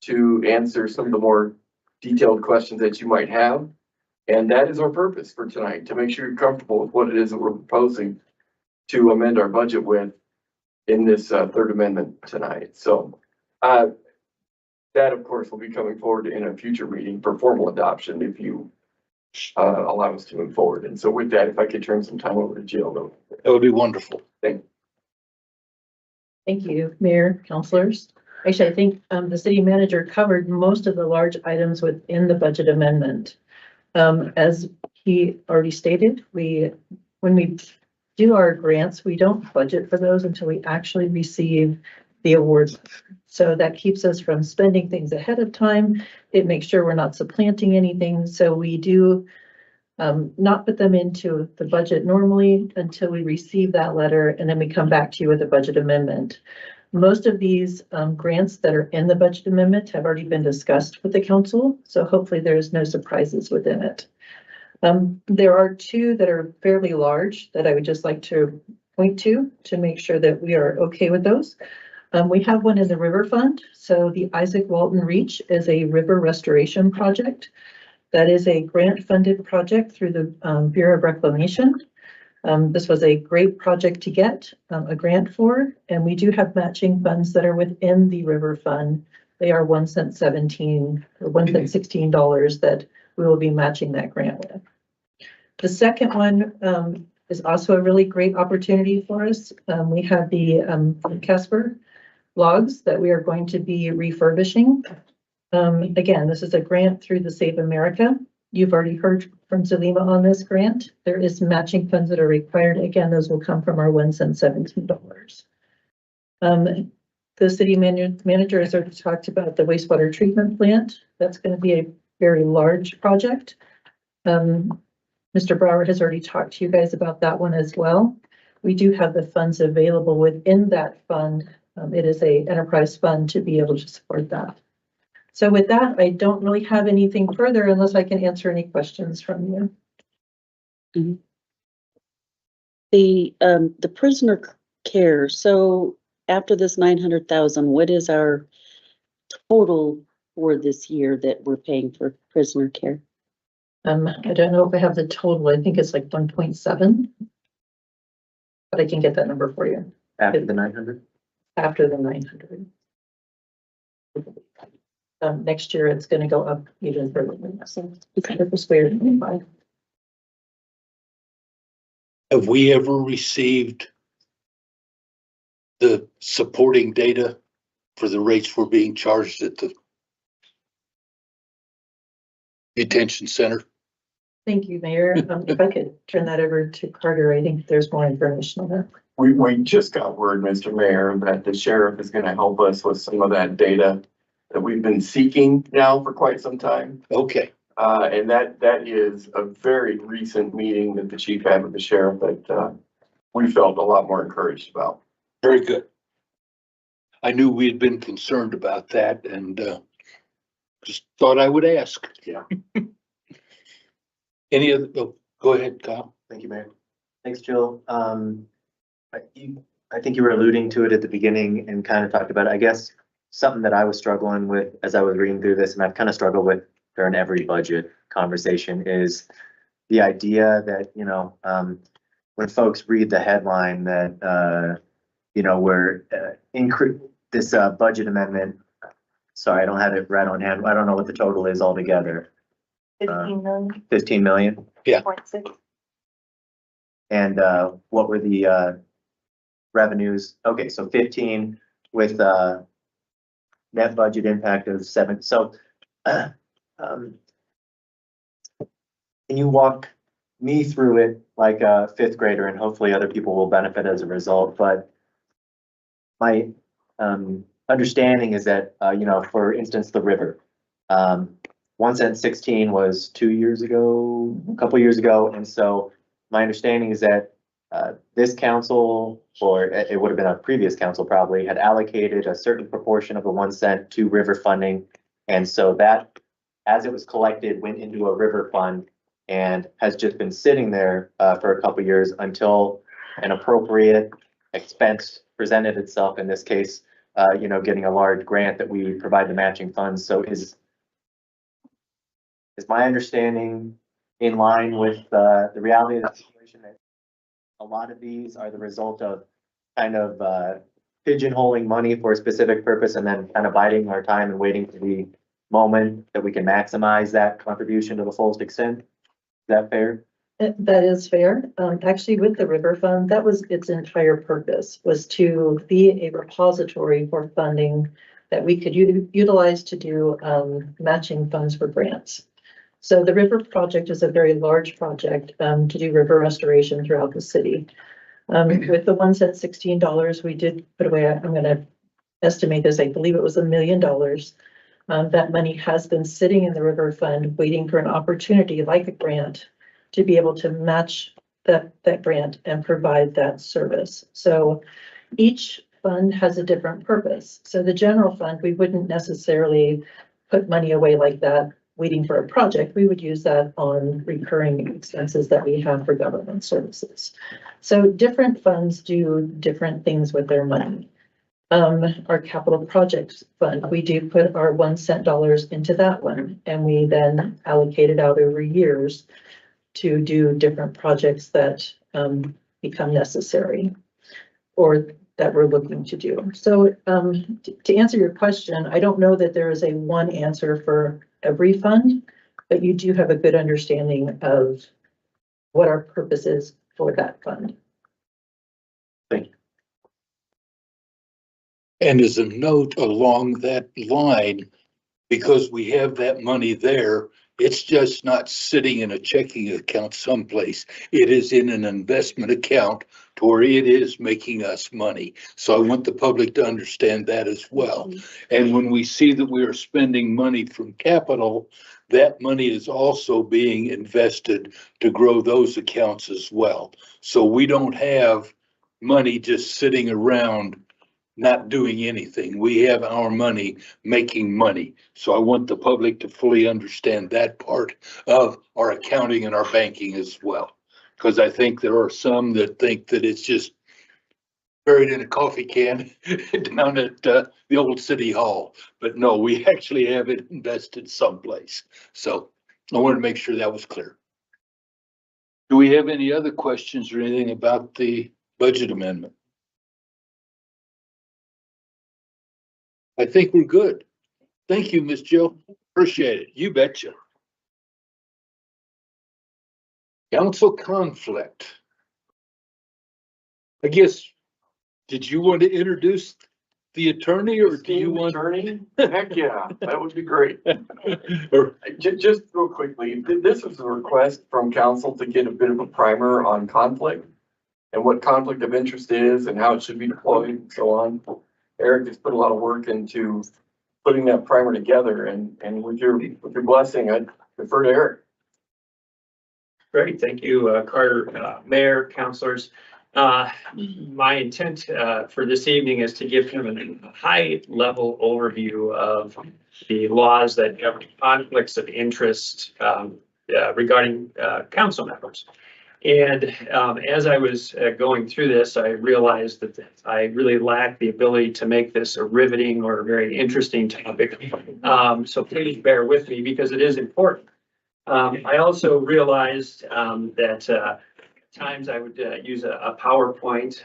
Speaker 4: to answer some of the more detailed questions that you might have. And that is our purpose for tonight, to make sure you're comfortable with what it is that we're proposing to amend our budget with in this third amendment tonight. So that, of course, will be coming forward in a future meeting for formal adoption if you allow us to move forward. And so with that, if I could turn some time over to Jill.
Speaker 2: That would be wonderful.
Speaker 14: Thank you, Mayor, councilors. Actually, I think the city manager covered most of the large items within the budget amendment. As he already stated, when we do our grants, we don't budget for those until we actually receive the awards. So that keeps us from spending things ahead of time. It makes sure we're not supplanting anything. So we do not put them into the budget normally until we receive that letter, and then we come back to you with a budget amendment. Most of these grants that are in the budget amendment have already been discussed with the council, so hopefully there's no surprises within it. There are two that are fairly large that I would just like to point to make sure that we are okay with those. We have one in the River Fund. So the Isaac Walton Reach is a river restoration project. That is a grant-funded project through the Bureau of Reclamation. This was a great project to get a grant for, and we do have matching funds that are within the River Fund. They are 1 cent 17 or 1 cent $16 that we will be matching that grant with. The second one is also a really great opportunity for us. We have the Casper logs that we are going to be refurbishing. Again, this is a grant through the Save America. You've already heard from Zulima on this grant. There is matching funds that are required. Again, those will come from our 1 cent $17. The city manager has already talked about the wastewater treatment plant. That's going to be a very large project. Mr. Brower has already talked to you guys about that one as well. We do have the funds available within that fund. It is a enterprise fund to be able to support that. So with that, I don't really have anything further unless I can answer any questions from you.
Speaker 3: Mhm. The prisoner care, so after this 900,000, what is our total for this year that we're paying for prisoner care?
Speaker 14: I don't know if I have the total. I think it's like 1.7. But I can get that number for you.
Speaker 7: After the 900?
Speaker 14: After the 900. Next year, it's gonna go up even further than that. So it was weird.
Speaker 2: Have we ever received the supporting data for the rates we're being charged at the detention center?
Speaker 14: Thank you, Mayor. If I could turn that over to Carter, I think there's more information on that.
Speaker 4: We just got word, Mr. Mayor, that the sheriff is gonna help us with some of that data that we've been seeking now for quite some time.
Speaker 2: Okay,
Speaker 4: And that is a very recent meeting that the chief had with the sheriff that we felt a lot more encouraged about.
Speaker 2: very good. I knew we had been concerned about that and just thought I would ask.
Speaker 4: Yeah.
Speaker 2: Any other, oh, go ahead, Kyle.
Speaker 7: Thank you, Mayor. Thanks, Jill. I think you were alluding to it at the beginning and kind of talked about it. I guess something that I was struggling with as I was reading through this, and I've kind of struggled with during every budget conversation, is the idea that, when folks read the headline that, we're this budget amendment, sorry, I don't have it right on hand. I don't know what the total is altogether.
Speaker 8: 15 million.
Speaker 7: 15 million?
Speaker 2: Yeah.
Speaker 8: 0.6.
Speaker 7: And what were the revenues? Okay, so 15 with net budget impact of 7. So can you walk me through it like a fifth grader, and hopefully other people will benefit as a result? But my understanding is that, for instance, the river, 1 cent 16 was 2 years ago, a couple years ago. And so my understanding is that this council, or it would have been a previous council probably, had allocated a certain proportion of the 1 cent to river funding. And so that, as it was collected, went into a river fund and has just been sitting there for a couple years until an appropriate expense presented itself, in this case, getting a large grant that we provide the matching funds. So is my understanding in line with, the reality of the situation. That a lot of these are the result of kind of, pigeonholing money for a specific purpose and then kind of biding our time and waiting for the moment that we can maximize that contribution to the fullest extent. Is that fair?
Speaker 14: That is fair. Actually, with the river fund, that was its entire purpose, was to be a repository for funding that we could utilize to do, matching funds for grants. So the river project is a very large project, to do river restoration throughout the city. With the ones at $16, we did put away, I'm gonna estimate this, I believe it was $1 million. That money has been sitting in the river fund, waiting for an opportunity like a grant to be able to match that grant and provide that service. So each fund has a different purpose. So the general fund, we wouldn't necessarily put money away like that, waiting for a project. We would use that on recurring expenses that we have for government services. So different funds do different things with their money. Our capital projects fund, we do put our 1 cent dollars into that one, and we then allocate it out over years to do different projects that become necessary or that we're looking to do. So to answer your question, I don't know that there is a one answer for every fund, but you do have a good understanding of what our purpose is for that fund.
Speaker 7: Thank you.
Speaker 2: And as a note along that line, because we have that money there, it's just not sitting in a checking account someplace. It is in an investment account to where it is making us money. So I want the public to understand that as well. And when we see that we are spending money from capital, that money is also being invested to grow those accounts as well. So we don't have money just sitting around not doing anything. We have our money making money. So I want the public to fully understand that part of our accounting and our banking as well. Because I think there are some that think that it's just buried in a coffee can down at the old city hall. But no, we actually have it invested someplace. So I wanted to make sure that was clear. Do we have any other questions or anything about the budget amendment? I think we're good. Thank you, Ms. Jill. Appreciate it. You betcha. Council conflict. I guess, did you want to introduce the attorney or do you want?
Speaker 4: Attorney? Heck yeah, that would be great.
Speaker 2: Or-
Speaker 4: Just real quickly, this was a request from council to get a bit of a primer on conflict and what conflict of interest is and how it should be deployed and so on. Eric has put a lot of work into putting that primer together and with your blessing, I'd defer to Eric.
Speaker 15: Great, thank you, Carter, Mayor, councilors. My intent for this evening is to give him a high level overview of the laws that govern conflicts of interest regarding council members. And as I was going through this, I realized that I really lack the ability to make this a riveting or a very interesting topic. So please bear with me because it is important. I also realized that at times I would use a PowerPoint,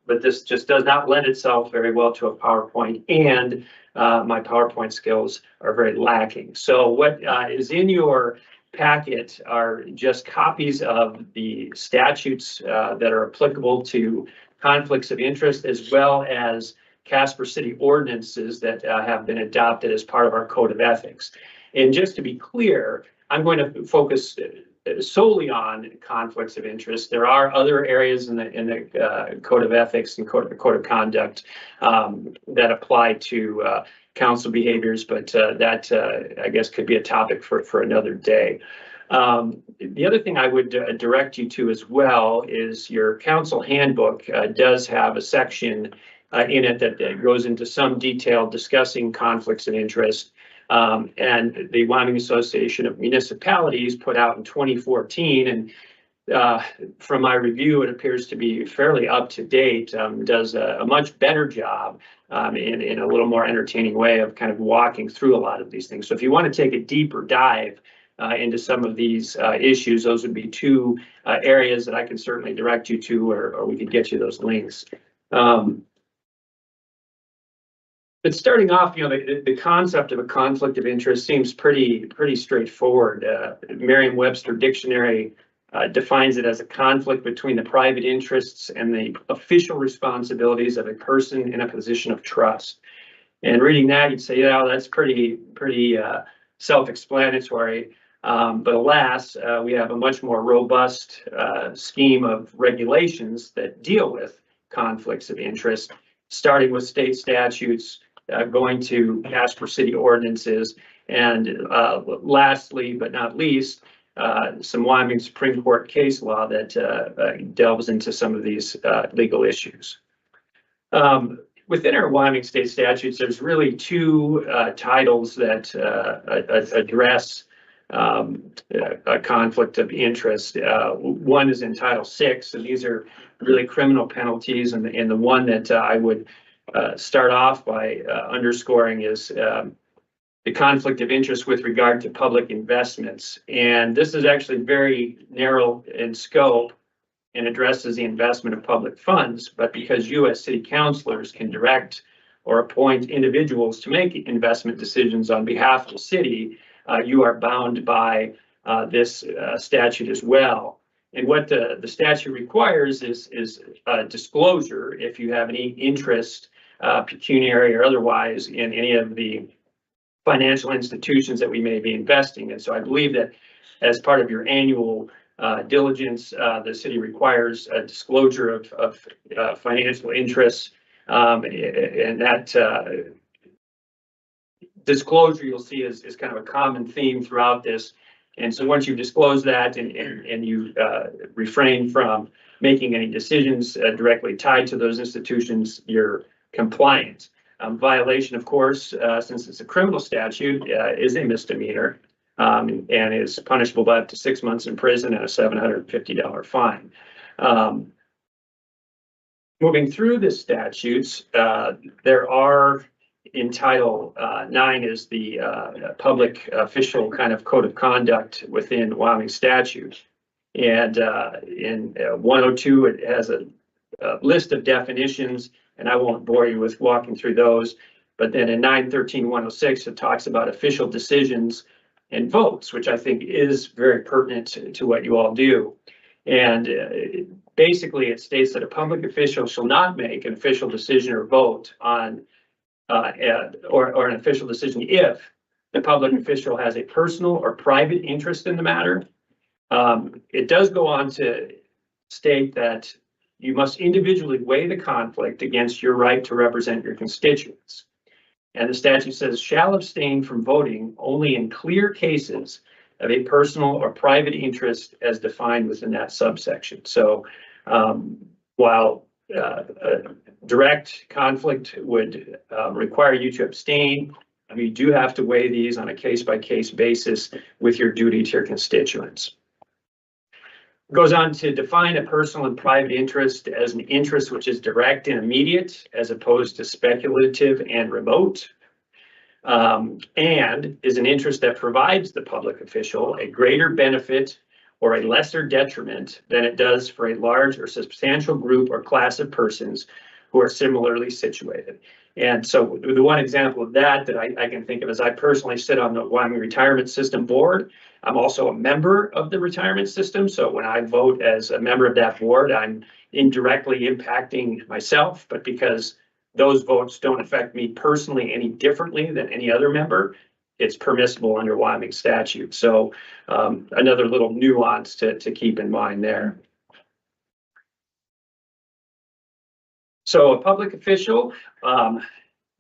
Speaker 15: but this just does not lend itself very well to a PowerPoint, and my PowerPoint skills are very lacking. So what is in your packet are just copies of the statutes that are applicable to conflicts of interest, as well as Casper City ordinances that have been adopted as part of our code of ethics. And just to be clear, I'm going to focus solely on conflicts of interest. There are other areas in the code of ethics and code of conduct that apply to council behaviors, but that I guess could be a topic for another day. The other thing I would direct you to as well is your council handbook does have a section in it that goes into some detail discussing conflicts of interest. And the Wyoming Association of Municipalities put out in 2014, and from my review, it appears to be fairly up to date, does a much better job in a little more entertaining way of kind of walking through a lot of these things. So if you want to take a deeper dive into some of these issues, those would be two areas that I can certainly direct you to, or we could get you those links. But starting off, the concept of a conflict of interest seems pretty straightforward. Merriam-Webster Dictionary defines it as a conflict between the private interests and the official responsibilities of a person in a position of trust. And reading that, you'd say, yeah, that's pretty self-explanatory. But alas, we have a much more robust scheme of regulations that deal with conflicts of interest, starting with state statutes, going to Casper city ordinances, and lastly, but not least, some Wyoming Supreme Court case law that delves into some of these legal issues. Within our Wyoming state statutes, there's really two titles that address a conflict of interest. One is in Title VI, and these are really criminal penalties, and the one that I would start off by underscoring is the conflict of interest with regard to public investments. And this is actually very narrow in scope and addresses the investment of public funds, but because you as city councilors can direct or appoint individuals to make investment decisions on behalf of the city, you are bound by this statute as well. And what the statute requires is disclosure if you have any interest, pecuniary or otherwise, in any of the financial institutions that we may be investing in. So I believe that as part of your annual diligence, the city requires a disclosure of financial interests, and that disclosure you'll see is kind of a common theme throughout this. And so once you disclose that and you refrain from making any decisions directly tied to those institutions, you're compliant. Violation, of course, since it's a criminal statute, is a misdemeanor and is punishable by up to 6 months in prison and a $750 fine. Moving through the statutes, there are in Title IX is the public official kind of code of conduct within Wyoming statute. And in 102, it has a list of definitions, and I won't bore you with walking through those. But then in 913-106, it talks about official decisions and votes, which I think is very pertinent to what you all do. And basically, it states that a public official shall not make an official decision or vote on or an official decision if the public official has a personal or private interest in the matter. It does go on to state that you must individually weigh the conflict against your right to represent your constituents. And the statute says shall abstain from voting only in clear cases of a personal or private interest as defined within that subsection. So while direct conflict would require you to abstain, you do have to weigh these on a case-by-case basis with your duty to your constituents. Goes on to define a personal and private interest as an interest which is direct and immediate as opposed to speculative and remote, and is an interest that provides the public official a greater benefit or a lesser detriment than it does for a large or substantial group or class of persons who are similarly situated. And so the one example of that I can think of is I personally sit on the Wyoming Retirement System Board. I'm also a member of the retirement system. So when I vote as a member of that board, I'm indirectly impacting myself, but because those votes don't affect me personally any differently than any other member, it's permissible under Wyoming statute. So another little nuance to keep in mind there. So a public official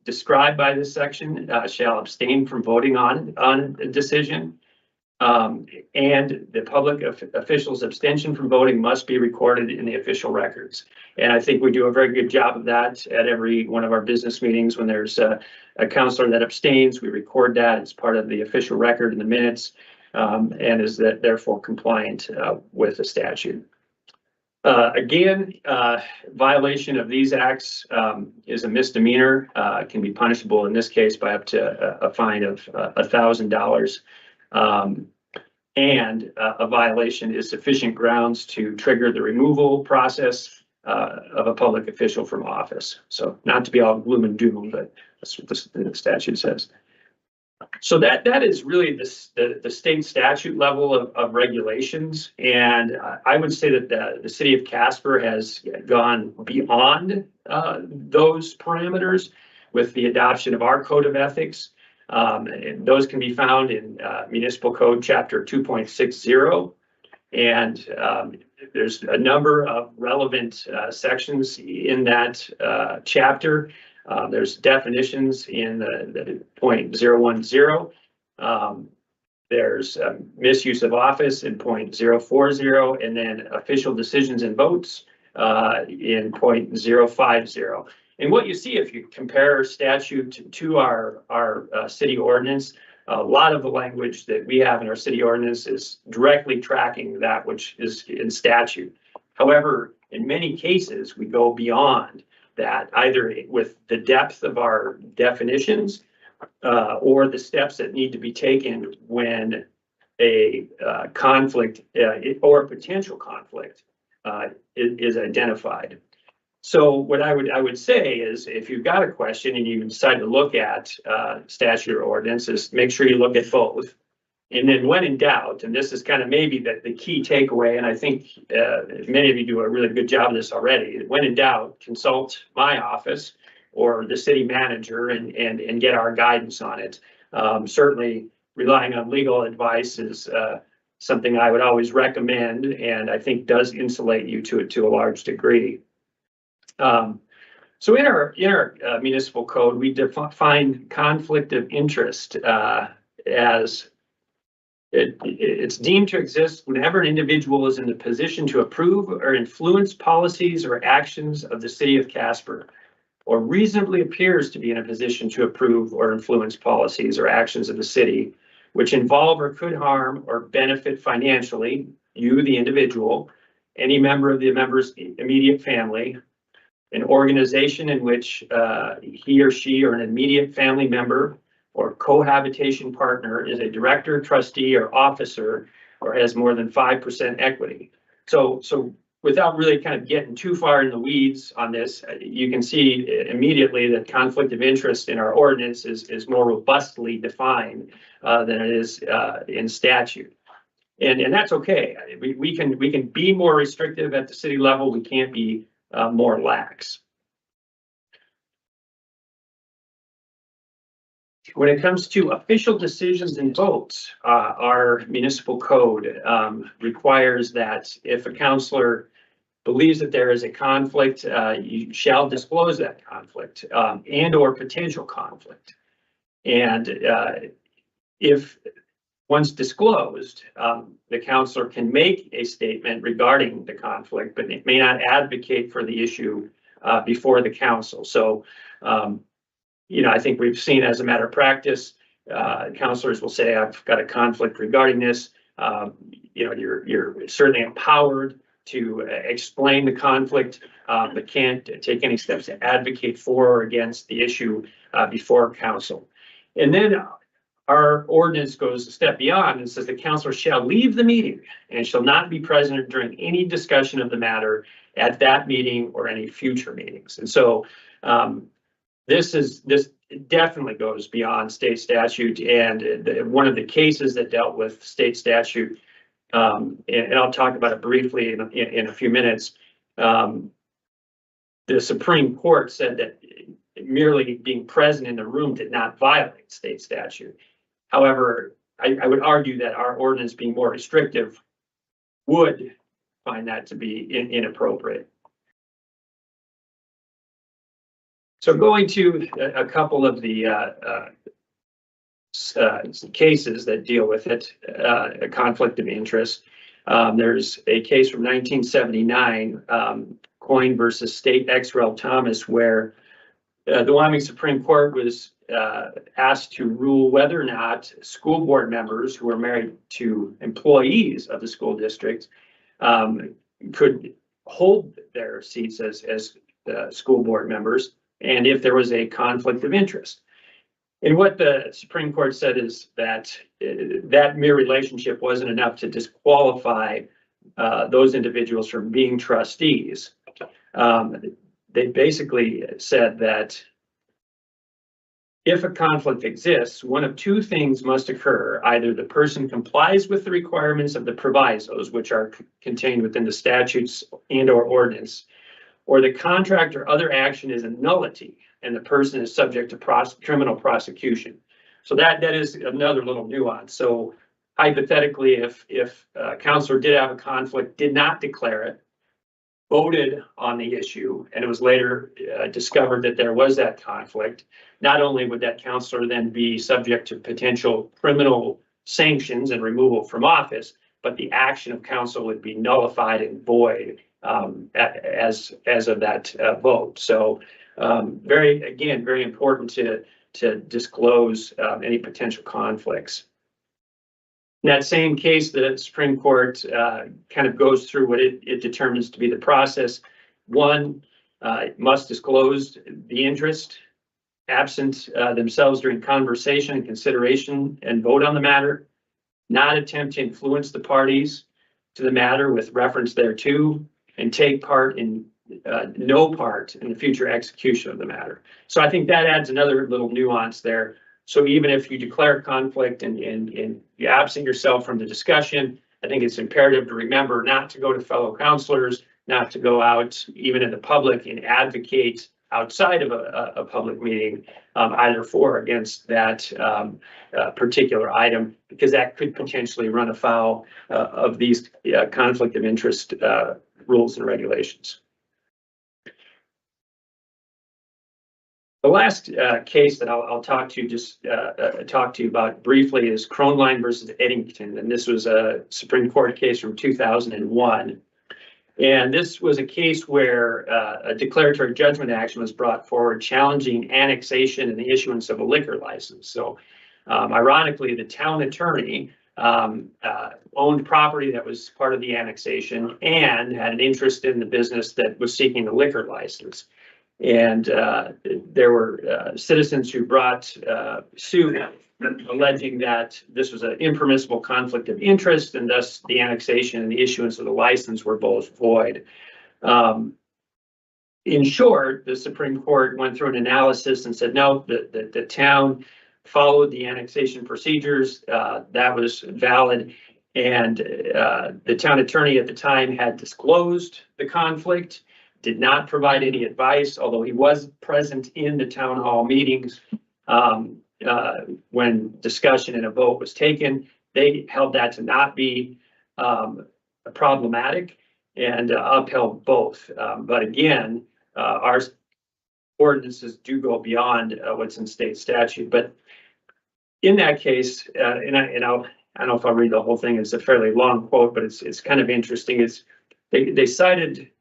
Speaker 15: described by this section shall abstain from voting on a decision. And the public official's abstention from voting must be recorded in the official records. And I think we do a very good job of that at every one of our business meetings. When there's a counselor that abstains, we record that as part of the official record in the minutes, and is that therefore compliant with the statute. Again, violation of these acts is a misdemeanor. It can be punishable in this case by up to a fine of $1,000. and a violation is sufficient grounds to trigger the removal process of a public official from office. So not to be all gloom and doom, but that's what the statute says. So that is really the state statute level of regulations. And I would say that the city of Casper has gone beyond those parameters with the adoption of our code of ethics. And those can be found in Municipal Code Chapter 2.60. And there's a number of relevant sections in that chapter. There's definitions in the .010. There's misuse of office in .040, and then official decisions and votes in .050. And what you see if you compare statute to our city ordinance, a lot of the language that we have in our city ordinance is directly tracking that which is in statute. However, in many cases, we go beyond that, either with the depth of our definitions or the steps that need to be taken when a conflict or a potential conflict is identified. So what I would say is, if you've got a question and you decide to look at statute or ordinances, make sure you look at both. And then when in doubt, and this is kind of maybe the key takeaway, and I think many of you do a really good job of this already, when in doubt, consult my office or the city manager and get our guidance on it. Certainly relying on legal advice is something I would always recommend, and I think does insulate you to a large degree. So in our municipal code, we define conflict of interest as it's deemed to exist whenever an individual is in the position to approve or influence policies or actions of the city of Casper, or reasonably appears to be in a position to approve or influence policies or actions of the city, which involve or could harm or benefit financially you, the individual, any member of the member's immediate family, an organization in which he or she or an immediate family member or cohabitation partner is a director, trustee, or officer, or has more than 5% equity. So without really kind of getting too far in the weeds on this, you can see immediately that conflict of interest in our ordinance is more robustly defined than it is in statute. And that's okay. We can be more restrictive at the city level. We can't be more lax. When it comes to official decisions and votes, our municipal code requires that if a councilor believes that there is a conflict, you shall disclose that conflict and or potential conflict. And if once disclosed, the councilor can make a statement regarding the conflict, but it may not advocate for the issue before the council. So, I think we've seen as a matter of practice, councilors will say, I've got a conflict regarding this. You're certainly empowered to explain the conflict, but can't take any steps to advocate for or against the issue before council. And then our ordinance goes a step beyond and says the councilor shall leave the meeting and shall not be present during any discussion of the matter at that meeting or any future meetings. And so this definitely goes beyond state statute, and one of the cases that dealt with state statute, and I'll talk about it briefly in a few minutes. The Supreme Court said that merely being present in the room did not violate state statute. However, I would argue that our ordinance being more restrictive would find that to be inappropriate. So going to a couple of the cases that deal with it, a conflict of interest. There's a case from 1979, Coyne versus State Ex Rel Thomas, where the Wyoming Supreme Court was asked to rule whether or not school board members who were married to employees of the school district could hold their seats as school board members, and if there was a conflict of interest. And what the Supreme Court said is that that mere relationship wasn't enough to disqualify those individuals from being trustees. They basically said that if a conflict exists, one of two things must occur. Either the person complies with the requirements of the provisos, which are contained within the statutes and or ordinance, or the contract or other action is a nullity and the person is subject to criminal prosecution. So that is another little nuance. So hypothetically, if a counselor did have a conflict, did not declare it, voted on the issue, and it was later discovered that there was that conflict, not only would that counselor then be subject to potential criminal sanctions and removal from office, but the action of counsel would be nullified and void as of that vote. So very important to disclose any potential conflicts. In that same case, the Supreme Court kind of goes through what it determines to be the process. One, must disclose the interest absent themselves during conversation and consideration and vote on the matter, not attempt to influence the parties to the matter with reference thereto, and take part in no part in the future execution of the matter. So I think that adds another little nuance there. So even if you declare conflict and you absent yourself from the discussion, I think it's imperative to remember not to go to fellow counselors, not to go out even in the public and advocate outside of a public meeting, either for or against that particular item, because that could potentially run afoul of these conflict of interest rules and regulations. The last case that I'll talk to you about briefly is Kronline versus Eddington, and this was a Supreme Court case from 2001. And this was a case where a declaratory judgment action was brought forward challenging annexation and the issuance of a liquor license. So ironically, the town attorney owned property that was part of the annexation and had an interest in the business that was seeking the liquor license. And there were citizens who brought suit alleging that this was an impermissible conflict of interest, and thus the annexation and the issuance of the license were both void. In short, the Supreme Court went through an analysis and said, no, the town followed the annexation procedures. That was valid. And the town attorney at the time had disclosed the conflict, did not provide any advice, although he was present in the town hall meetings when discussion and a vote was taken. They held that to not be problematic and upheld both. But again, our ordinances do go beyond what's in state statute. But in that case, I don't know if I'll read the whole thing. It's a fairly long quote, but it's kind of interesting. They cited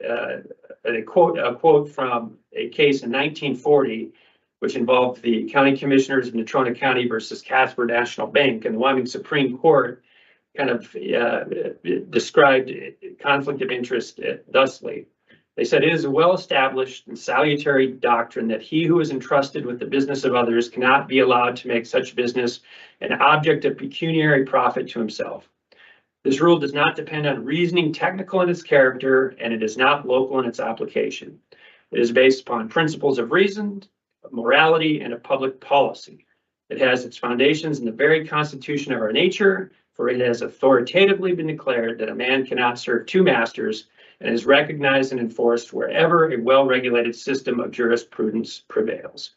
Speaker 15: a quote from a case in 1940, which involved the county commissioners of Natrona County versus Casper National Bank, and the Wyoming Supreme Court kind of described conflict of interest thusly. They said, it is a well-established and salutary doctrine that he who is entrusted with the business of others cannot be allowed to make such business an object of pecuniary profit to himself. This rule does not depend on reasoning technical in its character, and it is not local in its application. It is based upon principles of reason, of morality, and of public policy. It has its foundations in the very constitution of our nature, for it has authoritatively been declared that a man cannot serve two masters, and is recognized and enforced wherever a well-regulated system of jurisprudence prevails.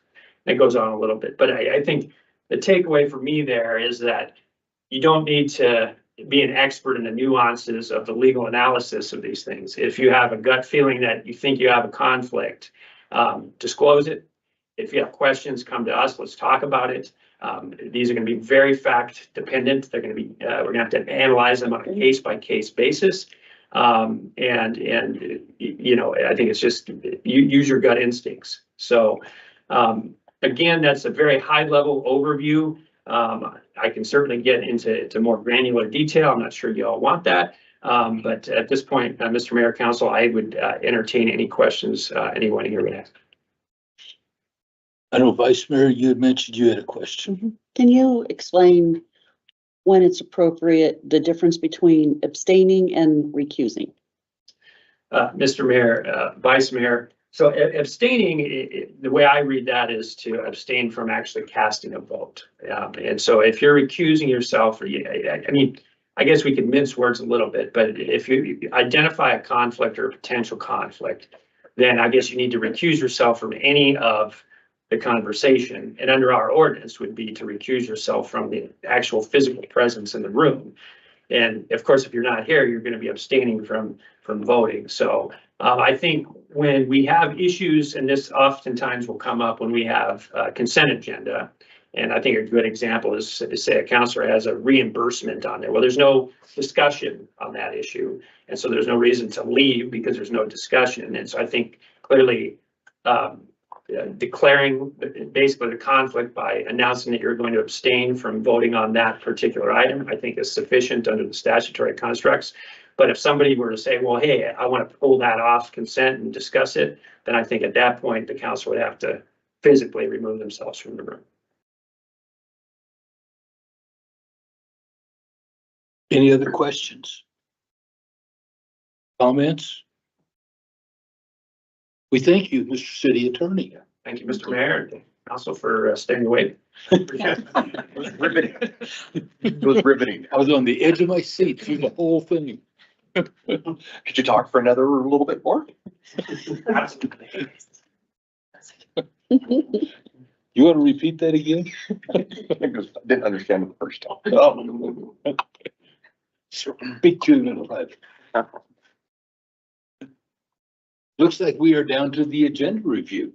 Speaker 15: It goes on a little bit, but I think the takeaway for me there is that you don't need to be an expert in the nuances of the legal analysis of these things. If you have a gut feeling that you think you have a conflict, disclose it. If you have questions, come to us. Let's talk about it. These are going to be very fact dependent. They're going to be, we're going to have to analyze them on a case by case basis. And you know, I think it's just use your gut instincts. So again, that's a very high level overview. I can certainly get into more granular detail. I'm not sure you all want that. But at this point, Mr. Mayor, Council, I would entertain any questions anyone here would ask.
Speaker 2: I know, Vice Mayor, you had mentioned you had a question.
Speaker 3: Can you explain when it's appropriate, the difference between abstaining and recusing?
Speaker 15: Mr. Mayor, Vice Mayor, so abstaining, the way I read that is to abstain from actually casting a vote. And so if you're recusing yourself, or I mean, I guess we could mince words a little bit, but if you identify a conflict or a potential conflict, then I guess you need to recuse yourself from any of the conversation. And under our ordinance would be to recuse yourself from the actual physical presence in the room. And of course, if you're not here, you're going to be abstaining from voting. So I think when we have issues, and this oftentimes will come up when we have a consent agenda. And I think a good example is say a counselor has a reimbursement on there. Well, there's no discussion on that issue. And so there's no reason to leave because there's no discussion. And so I think clearly declaring basically the conflict by announcing that you're going to abstain from voting on that particular item, I think is sufficient under the statutory constructs. But if somebody were to say, well, hey, I want to pull that off consent and discuss it, then I think at that point, the council would have to physically remove themselves from the room.
Speaker 2: Any other questions? Comments? We thank you, Mr. City Attorney.
Speaker 15: Thank you, Mr. Mayor, and also for staying awake.
Speaker 16: It was riveting. It was riveting.
Speaker 2: I was on the edge of my seat through the whole thing.
Speaker 16: Could you talk for another little bit more?
Speaker 2: You want to repeat that again?
Speaker 16: I didn't understand it the first time.
Speaker 2: Oh. Speak to you in a minute. Looks like we are down to the agenda review.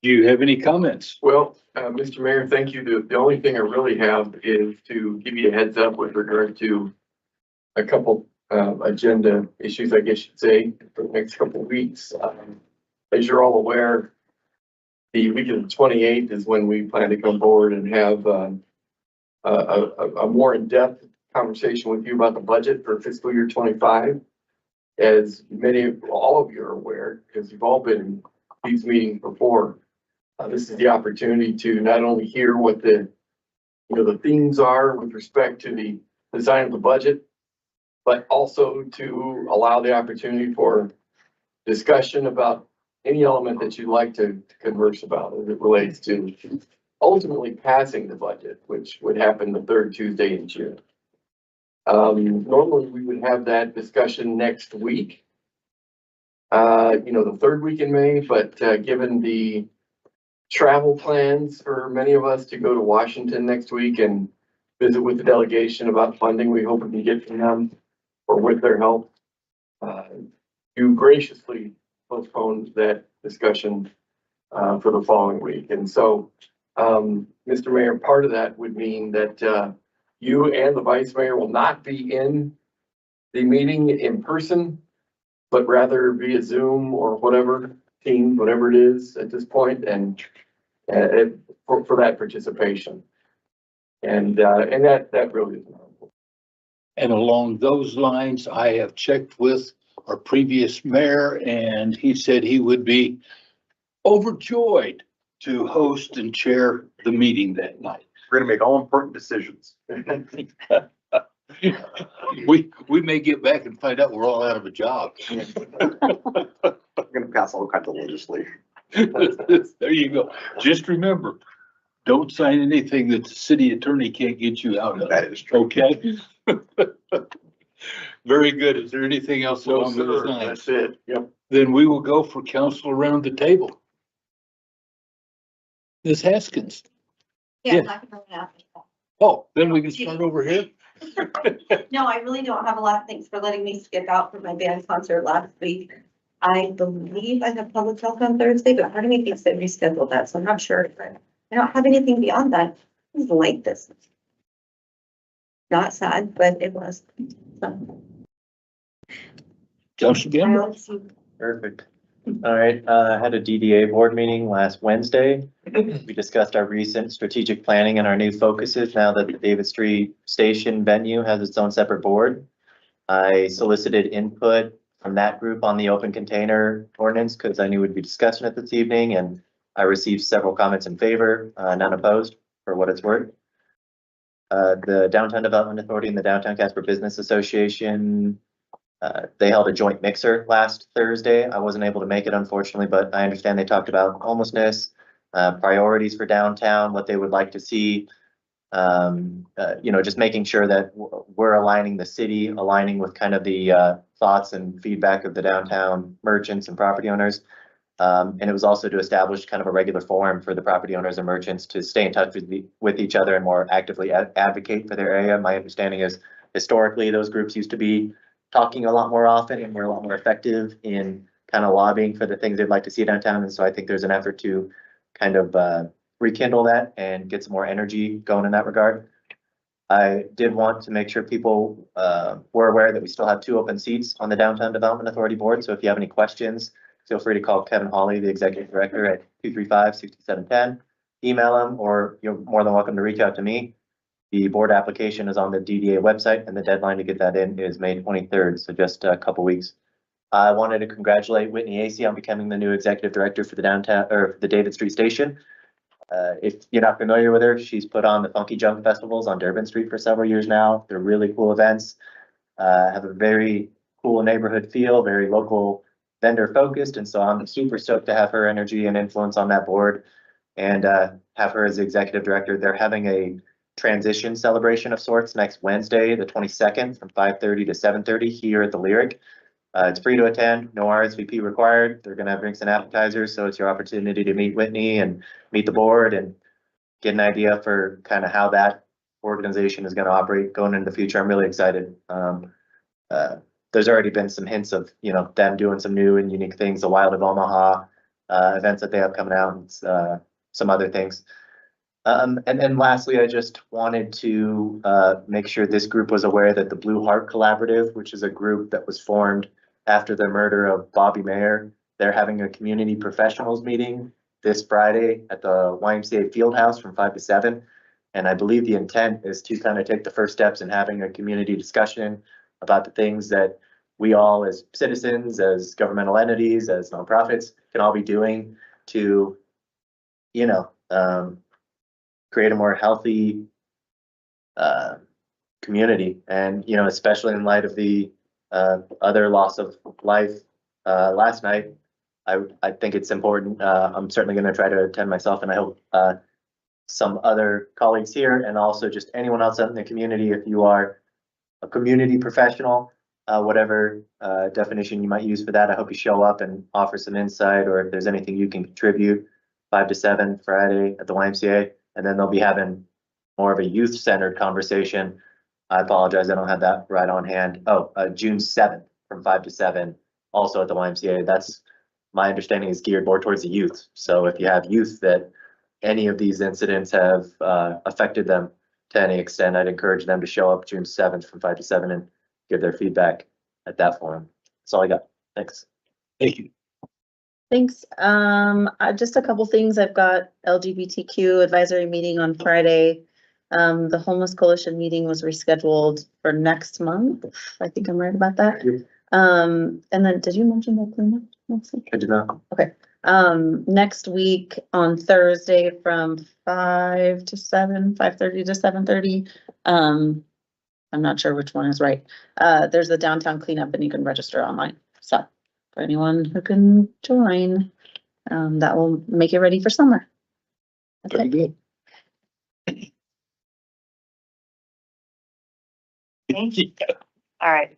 Speaker 2: Do you have any comments?
Speaker 4: Well, Mr. Mayor, thank you. The only thing I really have is to give you a heads up with regard to a couple agenda issues, I guess you'd say, for the next couple of weeks. As you're all aware, the week of the 28th is when we plan to come forward and have a more in-depth conversation with you about the budget for fiscal year 25. As all of you are aware, because you've all been in these meetings before, this is the opportunity to not only hear what the themes are with respect to the design of the budget, but also to allow the opportunity for discussion about any element that you'd like to converse about as it relates to ultimately passing the budget, which would happen the third Tuesday in June. Normally we would have that discussion next week, the third week in May, but given the travel plans for many of us to go to Washington next week and visit with the delegation about funding we hope we can get from them or with their help, you graciously postponed that discussion for the following week. And so, Mr. Mayor, part of that would mean that you and the Vice Mayor will not be in the meeting in person, but rather via Zoom or whatever team, whatever it is at this point, and for that participation. And that really is important.
Speaker 2: And along those lines, I have checked with our previous mayor, and he said he would be overjoyed to host and chair the meeting that night.
Speaker 16: We're gonna make all important decisions.
Speaker 2: We may get back and find out we're all out of a job.
Speaker 16: We're gonna pass all kinds of legislation.
Speaker 2: There you go. Just remember, don't sign anything that the city attorney can't get you out of.
Speaker 16: That is true.
Speaker 2: Okay? Very good. Is there anything else
Speaker 4: No,
Speaker 2: along those
Speaker 4: sir,
Speaker 2: lines?
Speaker 4: that's it. Yep.
Speaker 2: Then we will go for council around the table. Ms. Haskins. Yeah. Oh, then we can start over here.
Speaker 13: No, I really don't have a lot. Thanks for letting me skip out for my band concert last week. I believe I have public health on Thursday, but part of me thinks they rescheduled that, so I'm not sure. But I don't have anything beyond that. It was like this. Not sad, but it was. So.
Speaker 2: Council Gamble.
Speaker 7: Perfect. All right, I had a DDA board meeting last Wednesday. We discussed our recent strategic planning and our new focuses now that the David Street Station venue has its own separate board. I solicited input from that group on the open container ordinance, because I knew we'd be discussing it this evening, and I received several comments in favor, none opposed, for what it's worth. The Downtown Development Authority and the Downtown Casper Business Association, they held a joint mixer last Thursday. I wasn't able to make it, unfortunately, but I understand they talked about homelessness, priorities for downtown, what they would like to see. Just making sure that we're aligning the city, aligning with kind of the thoughts and feedback of the downtown merchants and property owners. And it was also to establish kind of a regular forum for the property owners and merchants to stay in touch with each other and more actively advocate for their area. My understanding is historically those groups used to be talking a lot more often and were a lot more effective in kind of lobbying for the things they'd like to see downtown. And so I think there's an effort to kind of rekindle that and get some more energy going in that regard. I did want to make sure people were aware that we still have 2 open seats on the Downtown Development Authority board. So if you have any questions, feel free to call Kevin Hawley, the executive director, at 235-6710. Email him, or you're more than welcome to reach out to me. The board application is on the DDA website, and the deadline to get that in is May 23rd, so just a couple weeks. I wanted to congratulate Whitney Acey on becoming the new executive director for the downtown, or the David Street Station. If you're not familiar with her, she's put on the Funky Junk Festivals on Durban Street for several years now. They're really cool events, have a very cool neighborhood feel, very local vendor focused. And so I'm super stoked to have her energy and influence on that board and have her as the executive director. They're having a transition celebration of sorts next Wednesday, the 22nd, from 5:30 to 7:30 here at the Lyric. It's free to attend, no RSVP required. They're gonna have drinks and appetizers, so it's your opportunity to meet Whitney and meet the board and get an idea for kind of how that organization is gonna operate going into the future. I'm really excited. There's already been some hints of, them doing some new and unique things, the Wild of Omaha events that they have coming out, and some other things. And then lastly, I just wanted to make sure this group was aware that the Blue Heart Collaborative, which is a group that was formed after the murder of Bobby Mayer, they're having a community professionals meeting this Friday at the YMCA Fieldhouse from 5 to 7. And I believe the intent is to kind of take the first steps in having a community discussion about the things that we all as citizens, as governmental entities, as nonprofits can all be doing to, create a more healthy community. And, especially in light of the other loss of life last night, I think it's important. I'm certainly going to try to attend myself, and I hope some other colleagues here and also just anyone else out in the community, if you are a community professional, whatever definition you might use for that, I hope you show up and offer some insight, or if there's anything you can contribute. 5 to 7 Friday at the YMCA, and then they'll be having more of a youth-centered conversation. I apologize, I don't have that right on hand. June 7th from 5 to 7, also at the YMCA. That's my understanding is geared more towards the youth. So if you have youth that any of these incidents have affected them to any extent, I'd encourage them to show up June 7th from 5 to 7 and give their feedback at that forum. That's all I got. Thanks.
Speaker 2: Thank you.
Speaker 12: Thanks. Just a couple things. I've got LGBTQ advisory meeting on Friday. The Homeless Coalition meeting was rescheduled for next month. I think I'm right about that. And then did you mention the cleanup?
Speaker 7: I did not.
Speaker 12: Okay. Next week on Thursday from 5 to 7, 5:30 to 7:30. I'm not sure which one is right. There's the downtown cleanup and you can register online. So for anyone who can join, that will make you ready for summer.
Speaker 2: Very good.
Speaker 8: All right.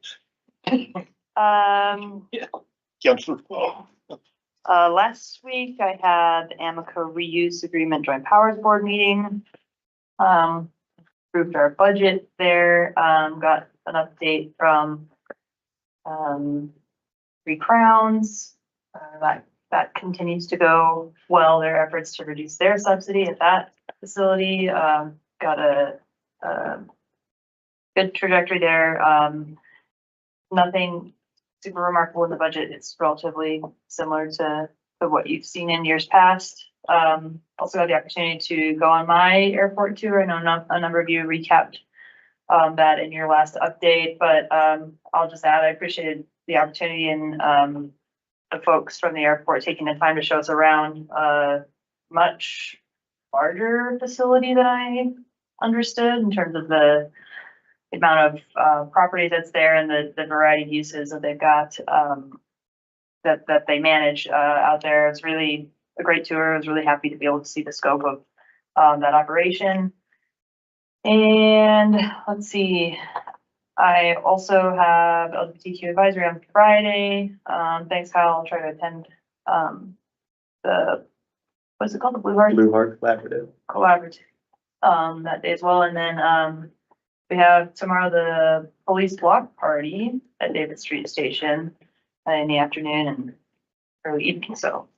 Speaker 2: Counselor.
Speaker 8: Last week I had the Amico Reuse Agreement Joint Powers Board meeting. Approved our budget there, got an update from Three Crowns. That continues to go well, their efforts to reduce their subsidy at that facility. Got a good trajectory there. Nothing super remarkable in the budget. It's relatively similar to what you've seen in years past. Also had the opportunity to go on my airport tour. I know a number of you recapped that in your last update, but I'll just add, I appreciated the opportunity and, the folks from the airport taking the time to show us around a much larger facility than I understood in terms of the amount of, property that's there and the variety of uses that they've got, that they manage, out there. It's really a great tour. I was really happy to be able to see the scope of, that operation. And let's see, I also have LGBTQ advisory on Friday. Thanks, Kyle. I'll try to attend, what's it called? The Blue Heart
Speaker 7: Blue Heart Collaborative.
Speaker 8: Collaborative, that day as well. And then, we have tomorrow the police block party at David Street Station in the afternoon and early evening. So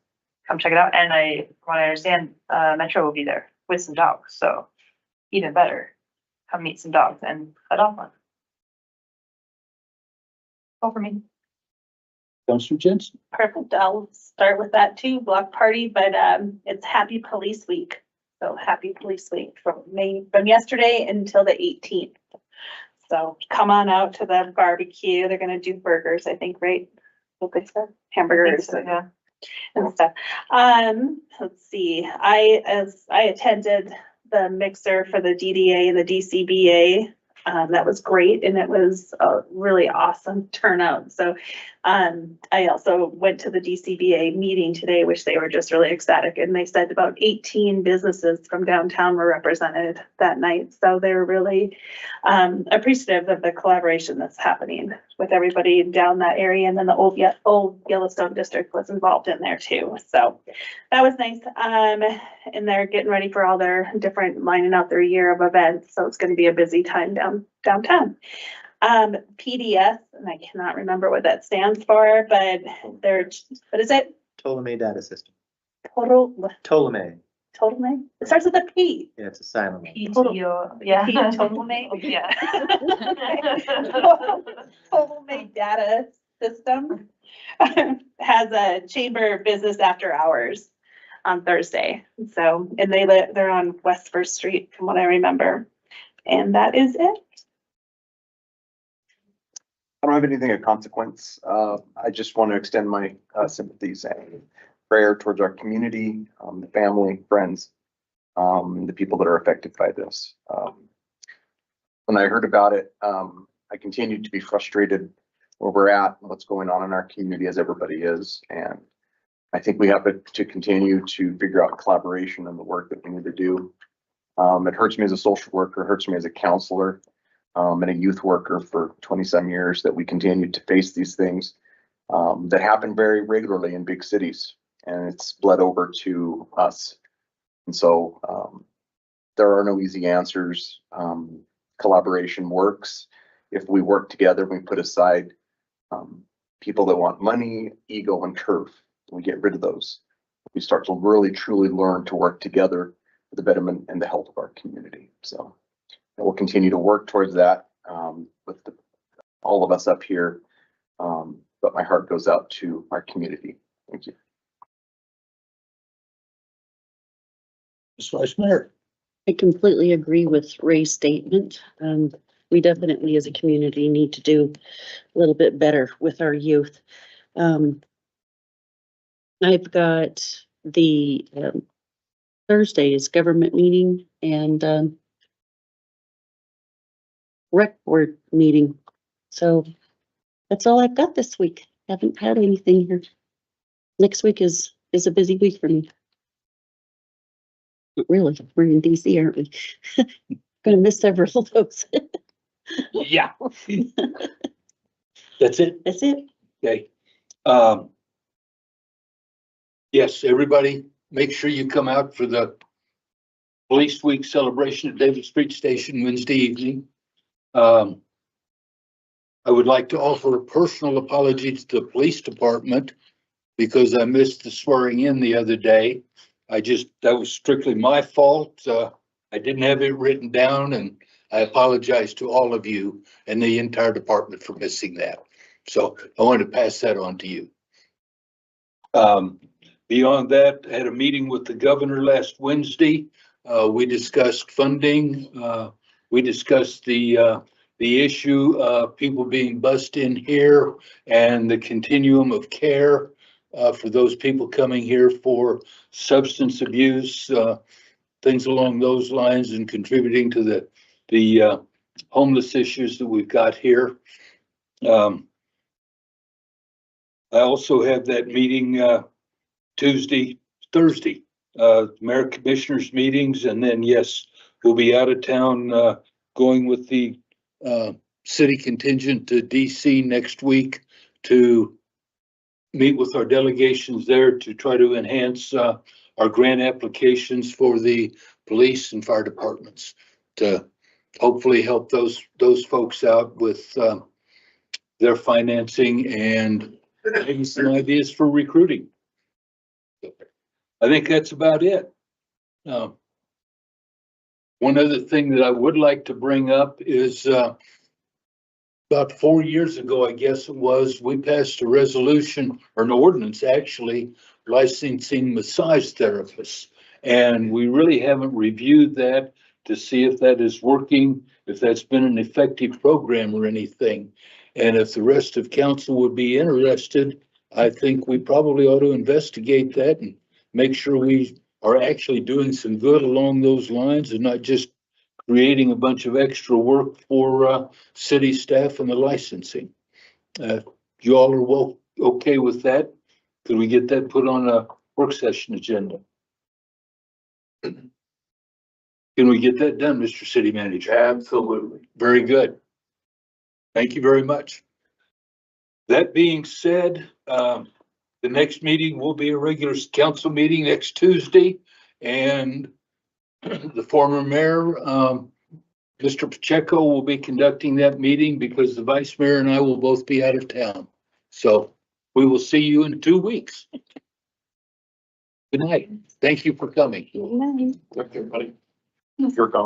Speaker 8: come check it out. And from what I understand, Metro will be there with some dogs. So even better, come meet some dogs and adopt one. All for me.
Speaker 2: Counselor Jensen.
Speaker 9: Perfect. I'll start with that too, block party, but it's Happy Police Week. So Happy Police Week from yesterday until the 18th. So come on out to the barbecue. They're gonna do burgers, I think, right? What they said, hamburgers
Speaker 8: Yeah.
Speaker 9: and stuff. Let's see, I attended the mixer for the DDA and the DCBA. That was great and it was a really awesome turnout. So I also went to the DCBA meeting today, which they were just really ecstatic, and they said about 18 businesses from downtown were represented that night. So they were really appreciative of the collaboration that's happening with everybody down that area. And then the old Yellowstone district was involved in there too. So that was nice. And they're getting ready for all their different lining out their year of events. So it's going to be a busy time downtown. PDS, and I cannot remember what that stands for, but what is it?
Speaker 7: Ptolemy Data System.
Speaker 9: Ptolemy.
Speaker 7: Ptolemy.
Speaker 9: It starts with a P.
Speaker 7: Yeah, it's a silent.
Speaker 8: PTO, yeah.
Speaker 9: Ptolemy.
Speaker 8: Yeah.
Speaker 9: Ptolemy Data System has a chamber of business after hours on Thursday. So, and they're on West First Street from what I remember. And that is it.
Speaker 16: I don't have anything of consequence. I just want to extend my sympathies and prayer towards our community, the family, friends, the people that are affected by this. When I heard about it, I continued to be frustrated where we're at and what's going on in our community, as everybody is. And I think we have to continue to figure out collaboration and the work that we need to do. It hurts me as a social worker, it hurts me as a counselor. And a youth worker for 20-some years that we continue to face these things that happen very regularly in big cities, and it's bled over to us. And so there are no easy answers. Collaboration works if we work together. We put aside people that want money, ego, and turf. We get rid of those. We start to really truly learn to work together for the betterment and the health of our community. So. And we'll continue to work towards that with all of us up here. But my heart goes out to our community. Thank you.
Speaker 2: Ms. Vice Mayor.
Speaker 3: I completely agree with Ray's statement. We definitely as a community need to do a little bit better with our youth. I've got the Thursday's government meeting and rec board meeting. So that's all I've got this week. Haven't had anything here. Next week is a busy week for me. Not really, we're in DC, aren't we? Gonna miss several of those.
Speaker 2: Yeah. That's it?
Speaker 3: That's it.
Speaker 2: Okay. Yes, everybody, make sure you come out for the Police Week celebration at David Street Station Wednesday evening. I would like to offer a personal apology to the police department because I missed the swearing in the other day. That was strictly my fault. I didn't have it written down, and I apologize to all of you and the entire department for missing that. So I wanted to pass that on to you. Beyond that, I had a meeting with the governor last Wednesday. We discussed funding. We discussed the the issue of people being bussed in here and the continuum of care for those people coming here for substance abuse, things along those lines, and contributing to the homeless issues that we've got here. I also have that meeting Thursday, mayor commissioners meetings, and then yes, we'll be out of town going with the city contingent to DC next week to meet with our delegations there to try to enhance our grant applications for the police and fire departments to hopefully help those folks out with their financing and maybe some ideas for recruiting. I think that's about it. One other thing that I would like to bring up is about 4 years ago, I guess it was, we passed a resolution or an ordinance actually licensing massage therapists. And we really haven't reviewed that to see if that is working, if that's been an effective program or anything. And if the rest of council would be interested, I think we probably ought to investigate that and make sure we are actually doing some good along those lines and not just creating a bunch of extra work for city staff and the licensing. You all are okay with that? Could we get that put on a work session agenda? Can we get that done, Mr. City Manager?
Speaker 4: Absolutely.
Speaker 2: Very good. Thank you very much. That being said, the next meeting will be a regular council meeting next Tuesday, and the former mayor, Mr. Pacheco, will be conducting that meeting because the vice mayor and I will both be out of town. So we will see you in 2 weeks. Good night. Thank you for coming.
Speaker 3: Good night.
Speaker 16: Okay, buddy. Your call.